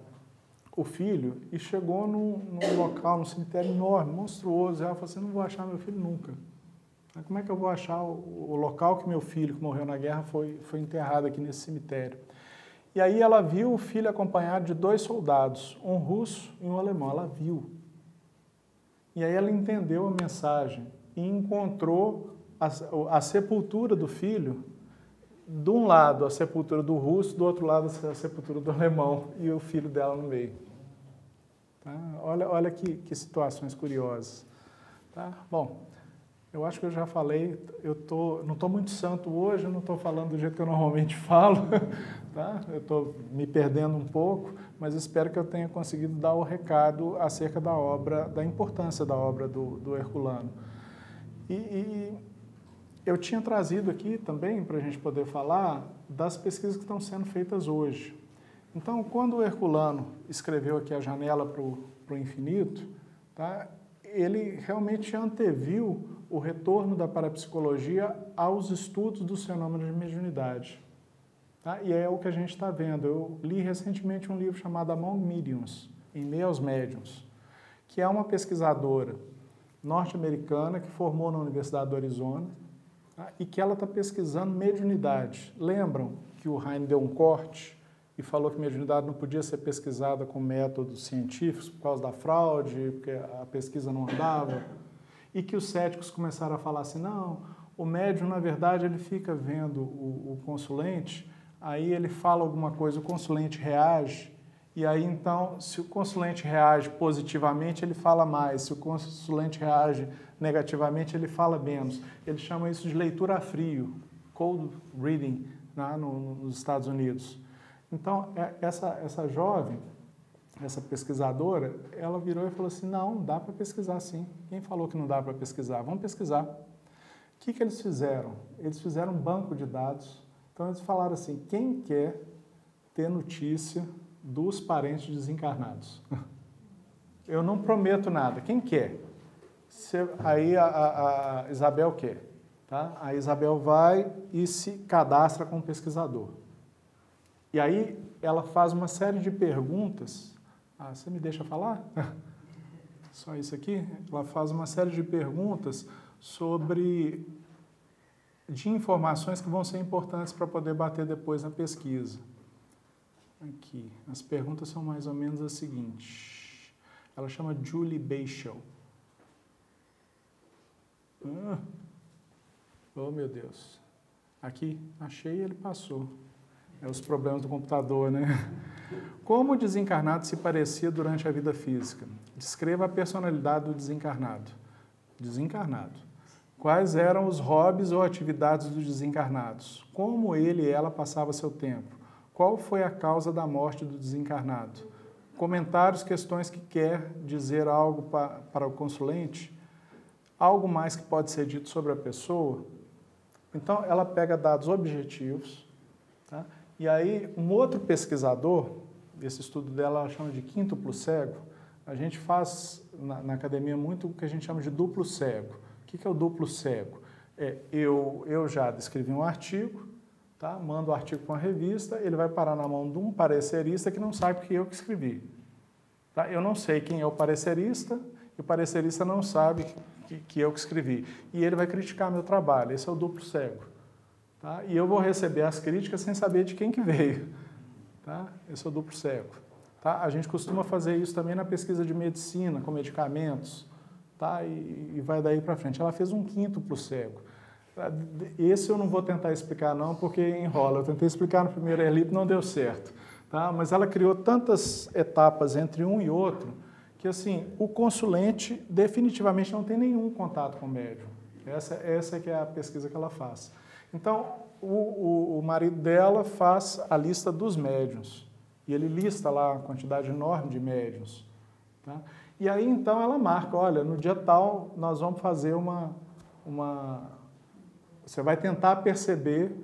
o filho e chegou num local, num cemitério enorme, monstruoso. E ela falou assim, não vou achar meu filho nunca. Como é que eu vou achar o local que meu filho, que morreu na guerra, foi enterrado aqui nesse cemitério? E aí ela viu o filho acompanhado de 2 soldados, um russo e um alemão. Ela viu. E aí ela entendeu a mensagem e encontrou a sepultura do filho, de um lado a sepultura do russo, do outro lado a sepultura do alemão, e o filho dela no meio. Tá? Olha que situações curiosas. Tá? Bom, eu acho que eu já falei, não estou muito santo hoje, não estou falando do jeito que eu normalmente falo, tá? Eu estou me perdendo um pouco, mas espero que eu tenha conseguido dar o recado acerca da obra, da importância da obra do Herculano. E eu tinha trazido aqui também, para a gente poder falar, das pesquisas que estão sendo feitas hoje. Então, quando o Herculano escreveu aqui A Janela para o Infinito, tá? Ele realmente anteviu o retorno da parapsicologia aos estudos dos fenômenos de mediunidade. Tá? E é o que a gente está vendo. Eu li recentemente um livro chamado Among Mediums, Em Meio aos Médiuns, que é uma pesquisadora norte-americana que formou na Universidade do Arizona, tá? E que ela está pesquisando mediunidade. Lembram que o Heine deu um corte e falou que mediunidade não podia ser pesquisada com métodos científicos por causa da fraude, porque a pesquisa não andava, e que os céticos começaram a falar assim, não, o médium, na verdade, ele fica vendo o consulente, aí ele fala alguma coisa, o consulente reage, e aí, então, se o consulente reage positivamente, ele fala mais, se o consulente reage negativamente, ele fala menos. Ele chama isso de leitura a frio, cold reading, né, nos Estados Unidos. Então, essa jovem, essa pesquisadora, ela virou e falou assim, não, dá para pesquisar sim. Quem falou que não dá para pesquisar? Vamos pesquisar. O que eles fizeram? Eles fizeram um banco de dados. Então, eles falaram assim, quem quer ter notícia dos parentes desencarnados? Eu não prometo nada. Quem quer? Aí a Isabel quer. Tá? A Isabel vai e se cadastra como pesquisador. E aí ela faz uma série de perguntas. Ah, você me deixa falar? Só isso aqui? Ela faz uma série de perguntas de informações que vão ser importantes para poder bater depois na pesquisa. Aqui, as perguntas são mais ou menos as seguintes. Ela chama Julie Beischel. Oh, meu Deus. Aqui, achei e ele passou. É os problemas do computador, né? Como o desencarnado se parecia durante a vida física? Descreva a personalidade do desencarnado. Desencarnado. Quais eram os hobbies ou atividades dos desencarnados? Como ele e ela passavam seu tempo? Qual foi a causa da morte do desencarnado? Comentários, questões que quer dizer algo para o consulente? Algo mais que pode ser dito sobre a pessoa? Então, ela pega dados objetivos, tá? E aí, um outro pesquisador, esse estudo dela ela chama de quíntuplo cego, a gente faz na academia muito o que a gente chama de duplo cego. O que é o duplo cego? Eu já escrevi um artigo, tá? Mando o artigo para uma revista, ele vai parar na mão de um parecerista que não sabe que eu que escrevi. Tá? Eu não sei quem é o parecerista, e o parecerista não sabe que eu que escrevi. E ele vai criticar meu trabalho, esse é o duplo cego. Tá? E eu vou receber as críticas sem saber de quem que veio. Tá? Esse é o duplo cego. Tá? A gente costuma fazer isso também na pesquisa de medicina, com medicamentos, tá? E vai daí para frente. Ela fez um quíntuplo cego. Esse eu não vou tentar explicar não, porque enrola. Eu tentei explicar no primeiro ELIP, não deu certo. Tá? Mas ela criou tantas etapas entre um e outro, que assim, o consulente definitivamente não tem nenhum contato com o médium. Essa que é a pesquisa que ela faz. Então, o marido dela faz a lista dos médiuns. E ele lista lá a quantidade enorme de médiuns. Tá? E aí, então, ela marca, olha, no dia tal, nós vamos fazer Você vai tentar perceber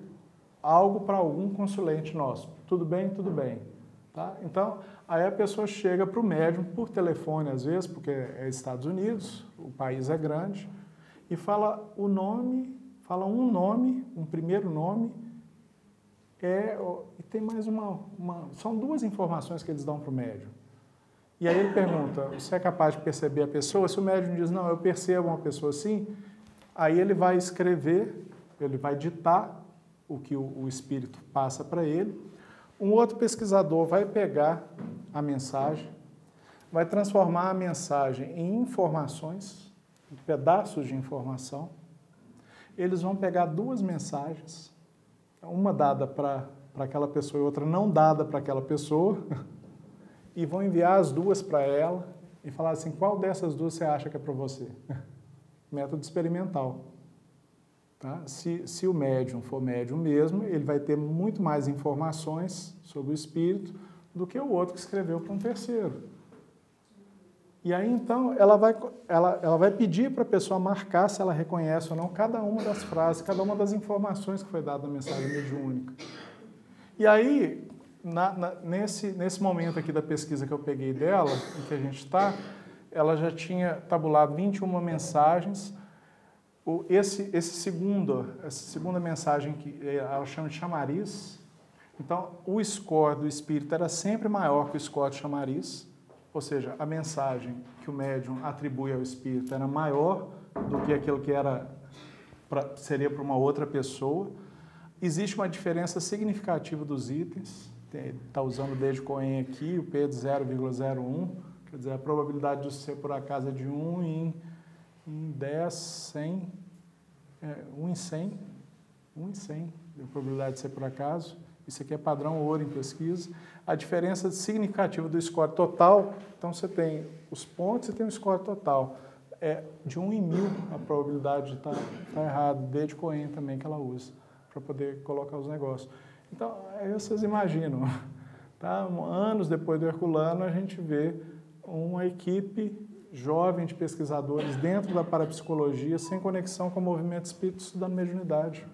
algo para algum consulente nosso. Tudo bem? Tudo bem. Tá? Então, aí a pessoa chega para o médium por telefone, às vezes, porque é Estados Unidos, o país é grande, e fala o nome... Fala um nome, um primeiro nome, e tem mais são duas informações que eles dão para o médium. E aí ele pergunta, você é capaz de perceber a pessoa? Se o médium diz, não, eu percebo uma pessoa assim, aí ele vai escrever, ele vai ditar o que o espírito passa para ele. Um outro pesquisador vai pegar a mensagem, vai transformar a mensagem em informações, em pedaços de informação. Eles vão pegar duas mensagens, uma dada para aquela pessoa e outra não dada para aquela pessoa, e vão enviar as duas para ela e falar assim, qual dessas duas você acha que é para você? Método experimental. Tá? Se o médium for médium mesmo, ele vai ter muito mais informações sobre o espírito do que o outro que escreveu para um terceiro. E aí, então, ela vai pedir para a pessoa marcar se ela reconhece ou não cada uma das frases, cada uma das informações que foi dada na mensagem mediúnica. E aí, nesse momento aqui da pesquisa que eu peguei dela, em que a gente está, ela já tinha tabulado 21 mensagens. Essa segunda mensagem, que ela chama de chamariz, então, o score do espírito era sempre maior que o score de chamariz. Ou seja, a mensagem que o médium atribui ao espírito era maior do que aquilo que seria para uma outra pessoa. Existe uma diferença significativa dos itens. Está usando o D de Cohen aqui, o P de 0,01. Quer dizer, a probabilidade de ser por acaso é de 1 em 10, 100. 1 em 100. 1 em 100 a probabilidade de ser por acaso. Isso aqui é padrão ouro em pesquisa. A diferença significativa do score total, então você tem os pontos e tem o score total. É de 1 em 1000 a probabilidade de estar errado. D de Cohen também que ela usa, para poder colocar os negócios. Então, aí vocês imaginam, Tá? Anos depois do Herculano, a gente vê uma equipe jovem de pesquisadores dentro da parapsicologia, sem conexão com o movimento espírita, estudando mediunidade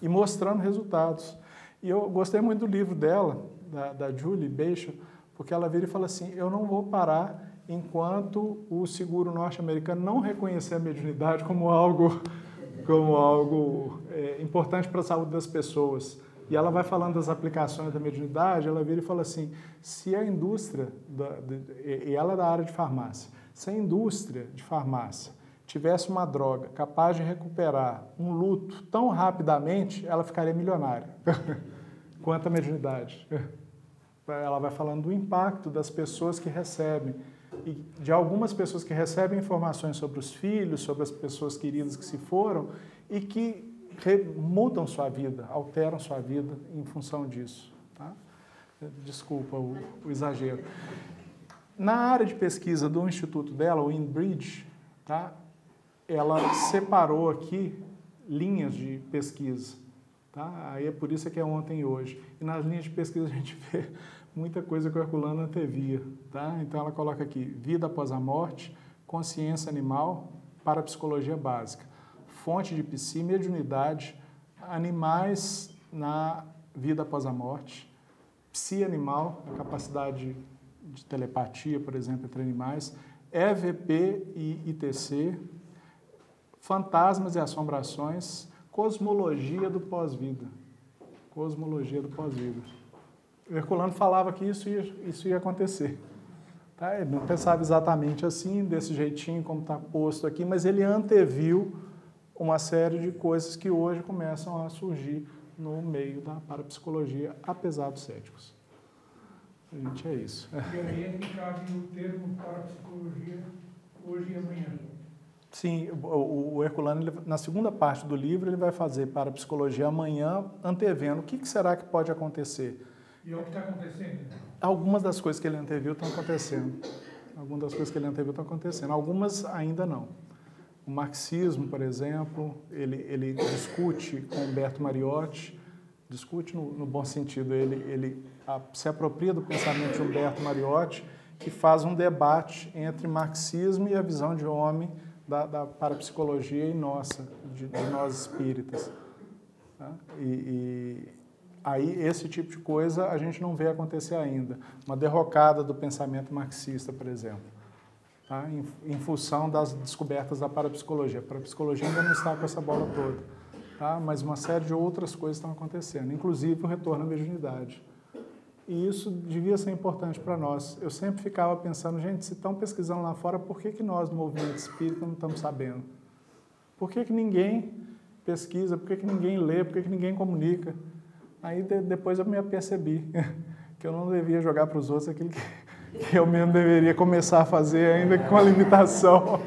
e mostrando resultados. E eu gostei muito do livro dela, da Julie Beischer, porque ela vira e fala assim, eu não vou parar enquanto o seguro norte-americano não reconhecer a mediunidade como algo importante para a saúde das pessoas. E ela vai falando das aplicações da mediunidade, ela vira e fala assim, se a indústria, e ela é da área de farmácia, se a indústria de farmácia tivesse uma droga capaz de recuperar um luto tão rapidamente, ela ficaria milionária. Quanto a mediunidade. Ela vai falando do impacto das pessoas que recebem, e de algumas pessoas que recebem informações sobre os filhos, sobre as pessoas queridas que se foram, e que mudam sua vida, alteram sua vida em função disso. Tá? Desculpa o exagero. Na área de pesquisa do instituto dela, o InBridge, tá? Ela separou aqui linhas de pesquisa. Tá? Aí é por isso que é ontem e hoje. E nas linhas de pesquisa a gente vê muita coisa que o Herculano antevia. Tá? Então ela coloca aqui, vida após a morte, consciência animal, parapsicologia básica, fonte de psi, mediunidade, animais na vida após a morte, psi animal, a capacidade de telepatia, por exemplo, entre animais, EVP e ITC, fantasmas e assombrações, cosmologia do pós-vida. Cosmologia do pós-vida. O Herculano falava que isso ia acontecer. Tá? Ele não pensava exatamente assim, desse jeitinho como está posto aqui, mas ele anteviu uma série de coisas que hoje começam a surgir no meio da parapsicologia, apesar dos céticos. A gente é isso. E aí é que cabe o termo parapsicologia hoje e amanhã. Sim, o Herculano, na segunda parte do livro, ele vai fazer parapsicologia amanhã, antevendo o que será que pode acontecer. E é o que está acontecendo? Algumas das coisas que ele anteviu estão acontecendo. Algumas das coisas que ele anteviu estão acontecendo. Algumas ainda não. O marxismo, por exemplo, ele discute com Humberto Mariotti, discute no bom sentido, ele se apropria do pensamento de Humberto Mariotti, que faz um debate entre marxismo e a visão de homem da parapsicologia e nossa, de nós espíritas. Tá? E aí esse tipo de coisa a gente não vê acontecer ainda. Uma derrocada do pensamento marxista, por exemplo. Tá? Em função das descobertas da parapsicologia. A parapsicologia ainda não está com essa bola toda, tá? Mas uma série de outras coisas estão acontecendo, inclusive o retorno à mediunidade. E isso devia ser importante para nós. Eu sempre ficava pensando, gente, se estão pesquisando lá fora, por que nós, no movimento espírita, não estamos sabendo? Por que ninguém pesquisa? Por que ninguém lê? Por que ninguém comunica? Aí depois eu me apercebi que eu não devia jogar para os outros aquilo que eu mesmo deveria começar a fazer, ainda com a limitação.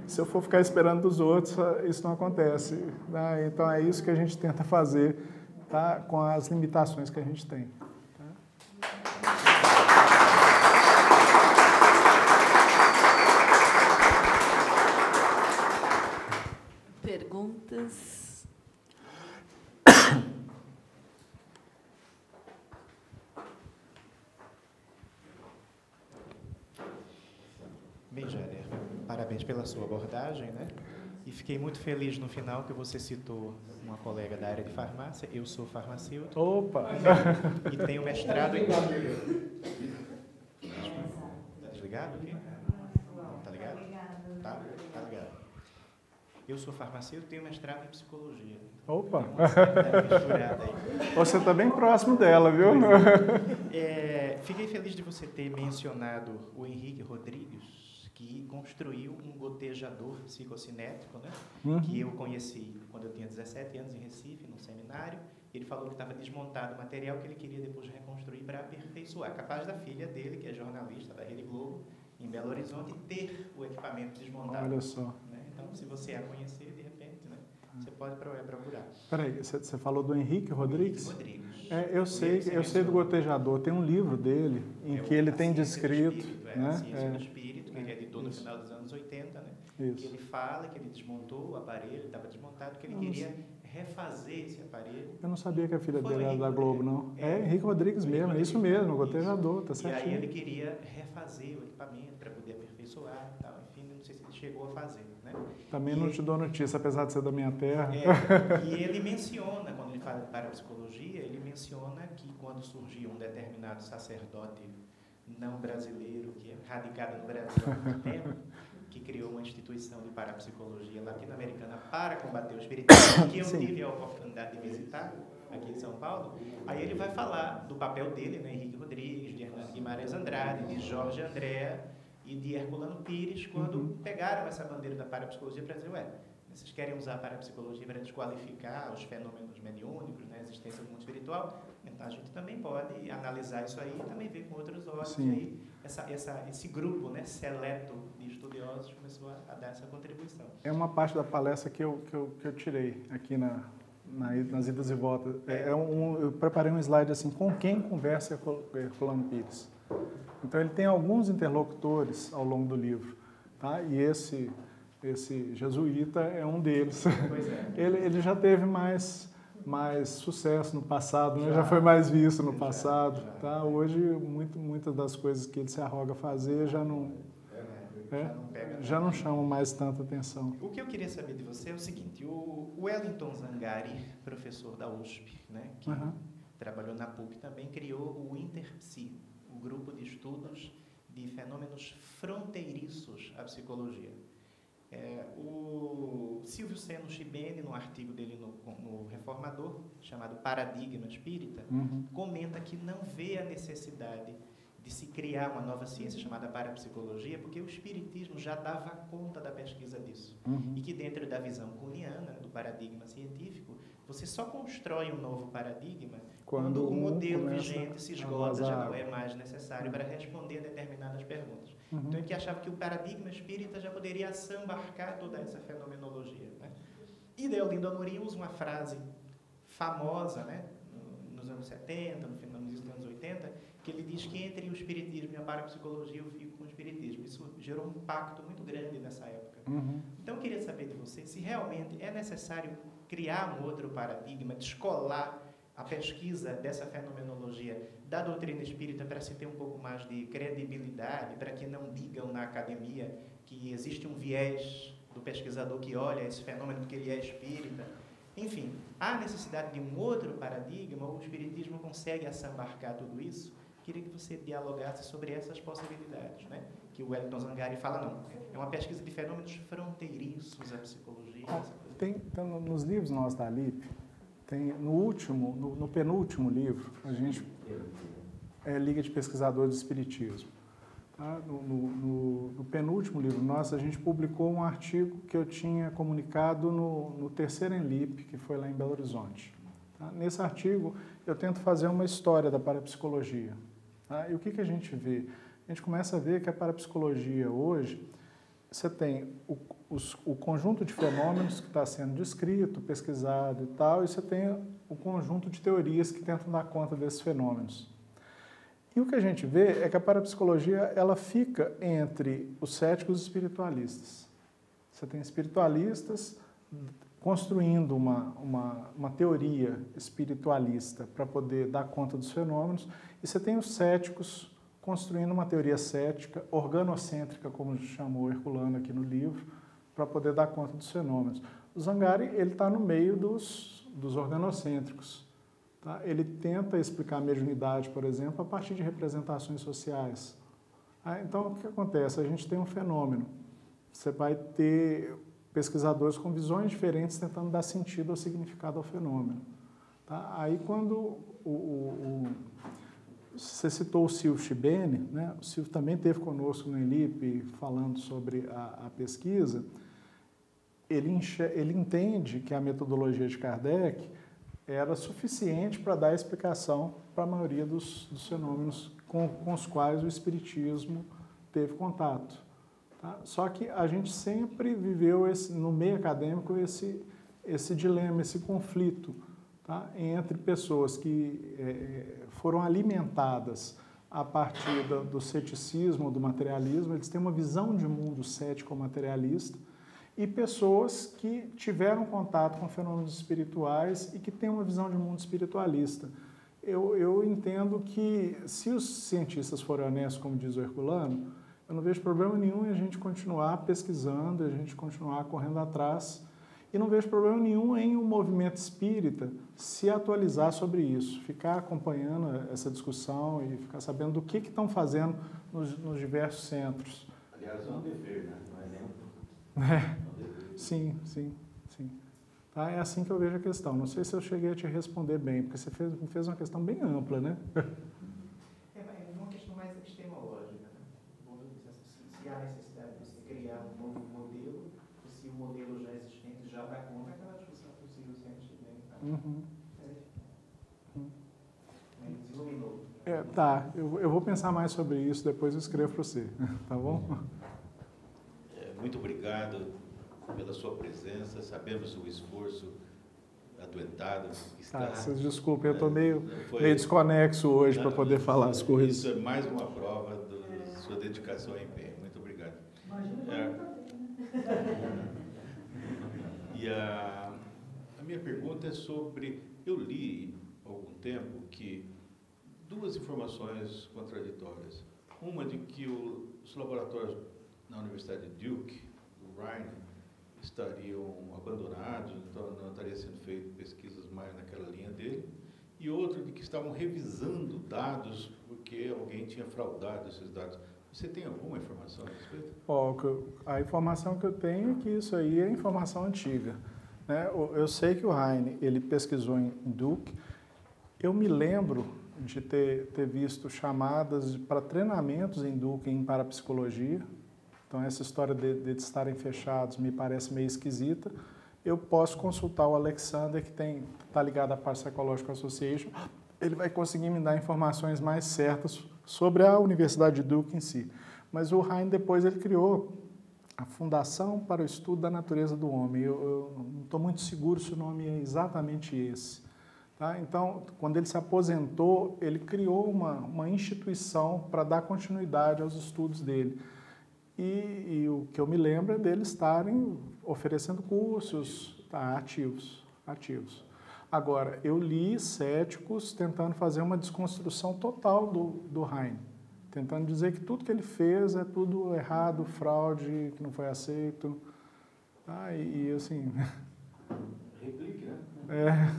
Se eu for ficar esperando dos outros, isso não acontece. Tá? Então é isso que a gente tenta fazer, tá? Com as limitações que a gente tem. Perguntas? Bem, Jader, parabéns pela sua abordagem, né? E fiquei muito feliz no final que você citou uma colega da área de farmácia. Eu sou farmacêutico. Opa! E tenho mestrado em... Está desligado aqui? Está ligado? Tá ligado. Eu sou farmacêutico e tenho mestrado em psicologia. Opa! Você está bem próximo dela, viu? Fiquei feliz de você ter mencionado o Henrique Rodrigues, que construiu um gotejador psicocinético, né? Que eu conheci quando eu tinha 17 anos em Recife, num seminário. Ele falou que estava desmontado o material que ele queria depois reconstruir para aperfeiçoar. Capaz da filha dele, que é jornalista da Rede Globo, em Belo Horizonte, ter o equipamento desmontado. Olha só. Né? Então, se você a conhecer, de repente, né? Você pode procurar. Peraí, você falou do Henrique Rodrigues? Henrique Rodrigues. Eu sei do gotejador. Tem um livro dele em que ele tem descrito... A Ciência do Espírito, que ele editou no final dos anos 80, né? Isso. Que ele fala que ele desmontou o aparelho, estava desmontado, que ele queria refazer esse aparelho. Eu não sabia que a filha dele era da Globo, não. É Henrique Rodrigues mesmo, é isso mesmo, o gotejador, tá certinho. E aí ele queria refazer o equipamento para poder aperfeiçoar e tal, enfim, não sei se ele chegou a fazer, né? Também não te dou notícia, apesar de ser da minha terra. E ele menciona, quando ele fala de parapsicologia, ele menciona que quando surgiu um determinado sacerdote não brasileiro, que é radicado no Brasil há muito tempo, que criou uma instituição de parapsicologia latino-americana para combater o espiritismo, que eu tive a oportunidade de visitar aqui em São Paulo. Aí ele vai falar do papel dele, né, Henrique Rodrigues, de Hernando Guimarães Andrade, de Jorge Andréa e de Herculano Pires, quando pegaram essa bandeira da parapsicologia para dizer, vocês querem usar a parapsicologia para desqualificar os fenômenos mediúnicos, né, a existência do mundo espiritual? Então a gente também pode analisar isso aí e também ver com outros olhos. E aí esse grupo, né, seleto de estudiosos começou a dar essa contribuição. É uma parte da palestra que eu tirei aqui nas idas e voltas. Eu preparei um slide assim, com quem conversa Herculano Pires. Então ele tem alguns interlocutores ao longo do livro, tá? E esse jesuíta é um deles. Pois é. Ele já teve mais sucesso no passado, né? Já foi mais visto no passado. Tá? Hoje, muitas das coisas que ele se arroga a fazer já não chamam mais tanta atenção. O que eu queria saber de você é o seguinte, o Wellington Zangari, professor da USP, né, que trabalhou na PUC, também criou o InterPsi, o grupo de estudos de fenômenos fronteiriços à psicologia. O Silvio Seno Chibene, no artigo dele no Reformador, chamado Paradigma Espírita, comenta que não vê a necessidade de se criar uma nova ciência chamada parapsicologia, porque o espiritismo já dava conta da pesquisa disso. E que dentro da visão kuhniana, do paradigma científico, você só constrói um novo paradigma quando o modelo vigente se esgota, já não é mais necessário para responder a determinadas perguntas. Então, ele achava que o paradigma espírita já poderia assambarcar toda essa fenomenologia, né? E Deolindo Amorim usa uma frase famosa, né, nos anos 70, no final dos anos 80, que ele diz que entre o espiritismo e a parapsicologia eu fico com o espiritismo. Isso gerou um impacto muito grande nessa época. Então, eu queria saber de você se realmente é necessário criar um outro paradigma, descolar a pesquisa dessa fenomenologia da doutrina espírita para se ter um pouco mais de credibilidade, para que não digam na academia que existe um viés do pesquisador que olha esse fenômeno porque ele é espírita. Enfim, há necessidade de um outro paradigma, ou o espiritismo consegue assambarcar tudo isso? Queria que você dialogasse sobre essas possibilidades, né? Que o Wellington Zangari fala, não, é uma pesquisa de fenômenos fronteiriços à psicologia. Então, nos livros nossos da LIP, no penúltimo livro, a gente Liga de Pesquisadores do Espiritismo. Tá? No penúltimo livro nosso, a gente publicou um artigo que eu tinha comunicado no terceiro ENLIP, que foi lá em Belo Horizonte. Tá? Nesse artigo, eu tento fazer uma história da parapsicologia. Tá? E o que a gente vê? A gente começa a ver que a parapsicologia hoje, você tem o conjunto de fenômenos que está sendo descrito, pesquisado e tal, e você tem o conjunto de teorias que tentam dar conta desses fenômenos. E o que a gente vê é que a parapsicologia ela fica entre os céticos e os espiritualistas. Você tem espiritualistas construindo uma teoria espiritualista para poder dar conta dos fenômenos, e você tem os céticos construindo uma teoria cética, organocêntrica, como chamou Herculano aqui no livro, para poder dar conta dos fenômenos. O Zangari está no meio dos organocêntricos. Tá? Ele tenta explicar a mediunidade, por exemplo, a partir de representações sociais. Então, o que acontece? A gente tem um fenômeno. Você vai ter pesquisadores com visões diferentes tentando dar sentido ou significado ao fenômeno. Tá? Aí, quando você citou o Silvio Chibene, né? O Silvio também esteve conosco no ENLIP falando sobre a pesquisa. Ele entende que a metodologia de Kardec era suficiente para dar explicação para a maioria dos fenômenos com os quais o espiritismo teve contato. Tá? Só que a gente sempre viveu no meio acadêmico esse dilema, esse conflito, tá? Entre pessoas que foram alimentadas a partir do ceticismo, do materialismo. Eles têm uma visão de mundo cético-materialista, e pessoas que tiveram contato com fenômenos espirituais e que têm uma visão de mundo espiritualista. Eu entendo que, se os cientistas forem honestos, como diz o Herculano, eu não vejo problema nenhum em a gente continuar pesquisando, a gente continuar correndo atrás, e não vejo problema nenhum em o movimento espírita se atualizar sobre isso, ficar acompanhando essa discussão e ficar sabendo do que estão fazendo nos diversos centros. Aliás, é um dever, né? Não é nem um... Sim. Tá? É assim que eu vejo a questão. Não sei se eu cheguei a te responder bem, porque você fez uma questão bem ampla, né? É uma questão mais epistemológica, né? Se há necessidade de se criar um novo modelo, ou se o modelo já existente já dá conta daquela discussão possível cientificamente. Mas iluminou. Tá, eu vou pensar mais sobre isso, depois eu escrevo para você, tá bom? Muito obrigado pela sua presença, sabemos o esforço adoentado que está. Vocês desculpem, eu estou meio desconexo hoje para poder falar as coisas. Isso é mais uma prova da sua dedicação e empenho. Muito obrigado. E a minha pergunta é sobre... Eu li há algum tempo que duas informações contraditórias. Uma de que os laboratórios na Universidade de Duke, do Rhine, estariam abandonados, então não estaria sendo feito pesquisas mais naquela linha dele, e outra de que estavam revisando dados porque alguém tinha fraudado esses dados. Você tem alguma informação a respeito? A informação que eu tenho é que isso aí é informação antiga, né? Eu sei que o Heine, ele pesquisou em Duke. Eu me lembro de ter visto chamadas para treinamentos em Duke em parapsicologia. Então, essa história de estarem fechados me parece meio esquisita. Eu posso consultar o Alexander, que está ligado à Parapsychological Association. Ele vai conseguir me dar informações mais certas sobre a Universidade de Duke em si. Mas o Heine, depois, ele criou a Fundação para o Estudo da Natureza do Homem. Eu não estou muito seguro se o nome é exatamente esse. Tá? Então, quando ele se aposentou, ele criou uma instituição para dar continuidade aos estudos dele. E o que eu me lembro é deles estarem oferecendo cursos ativos. Agora, eu li céticos tentando fazer uma desconstrução total do Heine, tentando dizer que tudo que ele fez é tudo errado, fraude, que não foi aceito. E assim... Replique, né?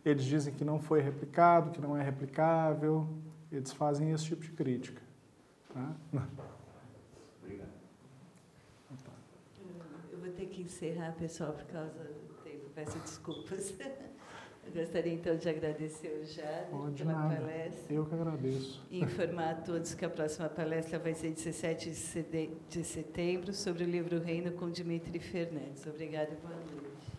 Eles dizem que não foi replicado, que não é replicável. Eles fazem esse tipo de crítica. Tá? Eu vou ter que encerrar, pessoal, por causa do tempo. Peço desculpas. Eu gostaria, então, de agradecer o Jader pela palestra. Eu que agradeço. E informar a todos que a próxima palestra vai ser 17 de setembro, sobre o livro Reino, com Dmitry Fernandes. Obrigada e boa noite.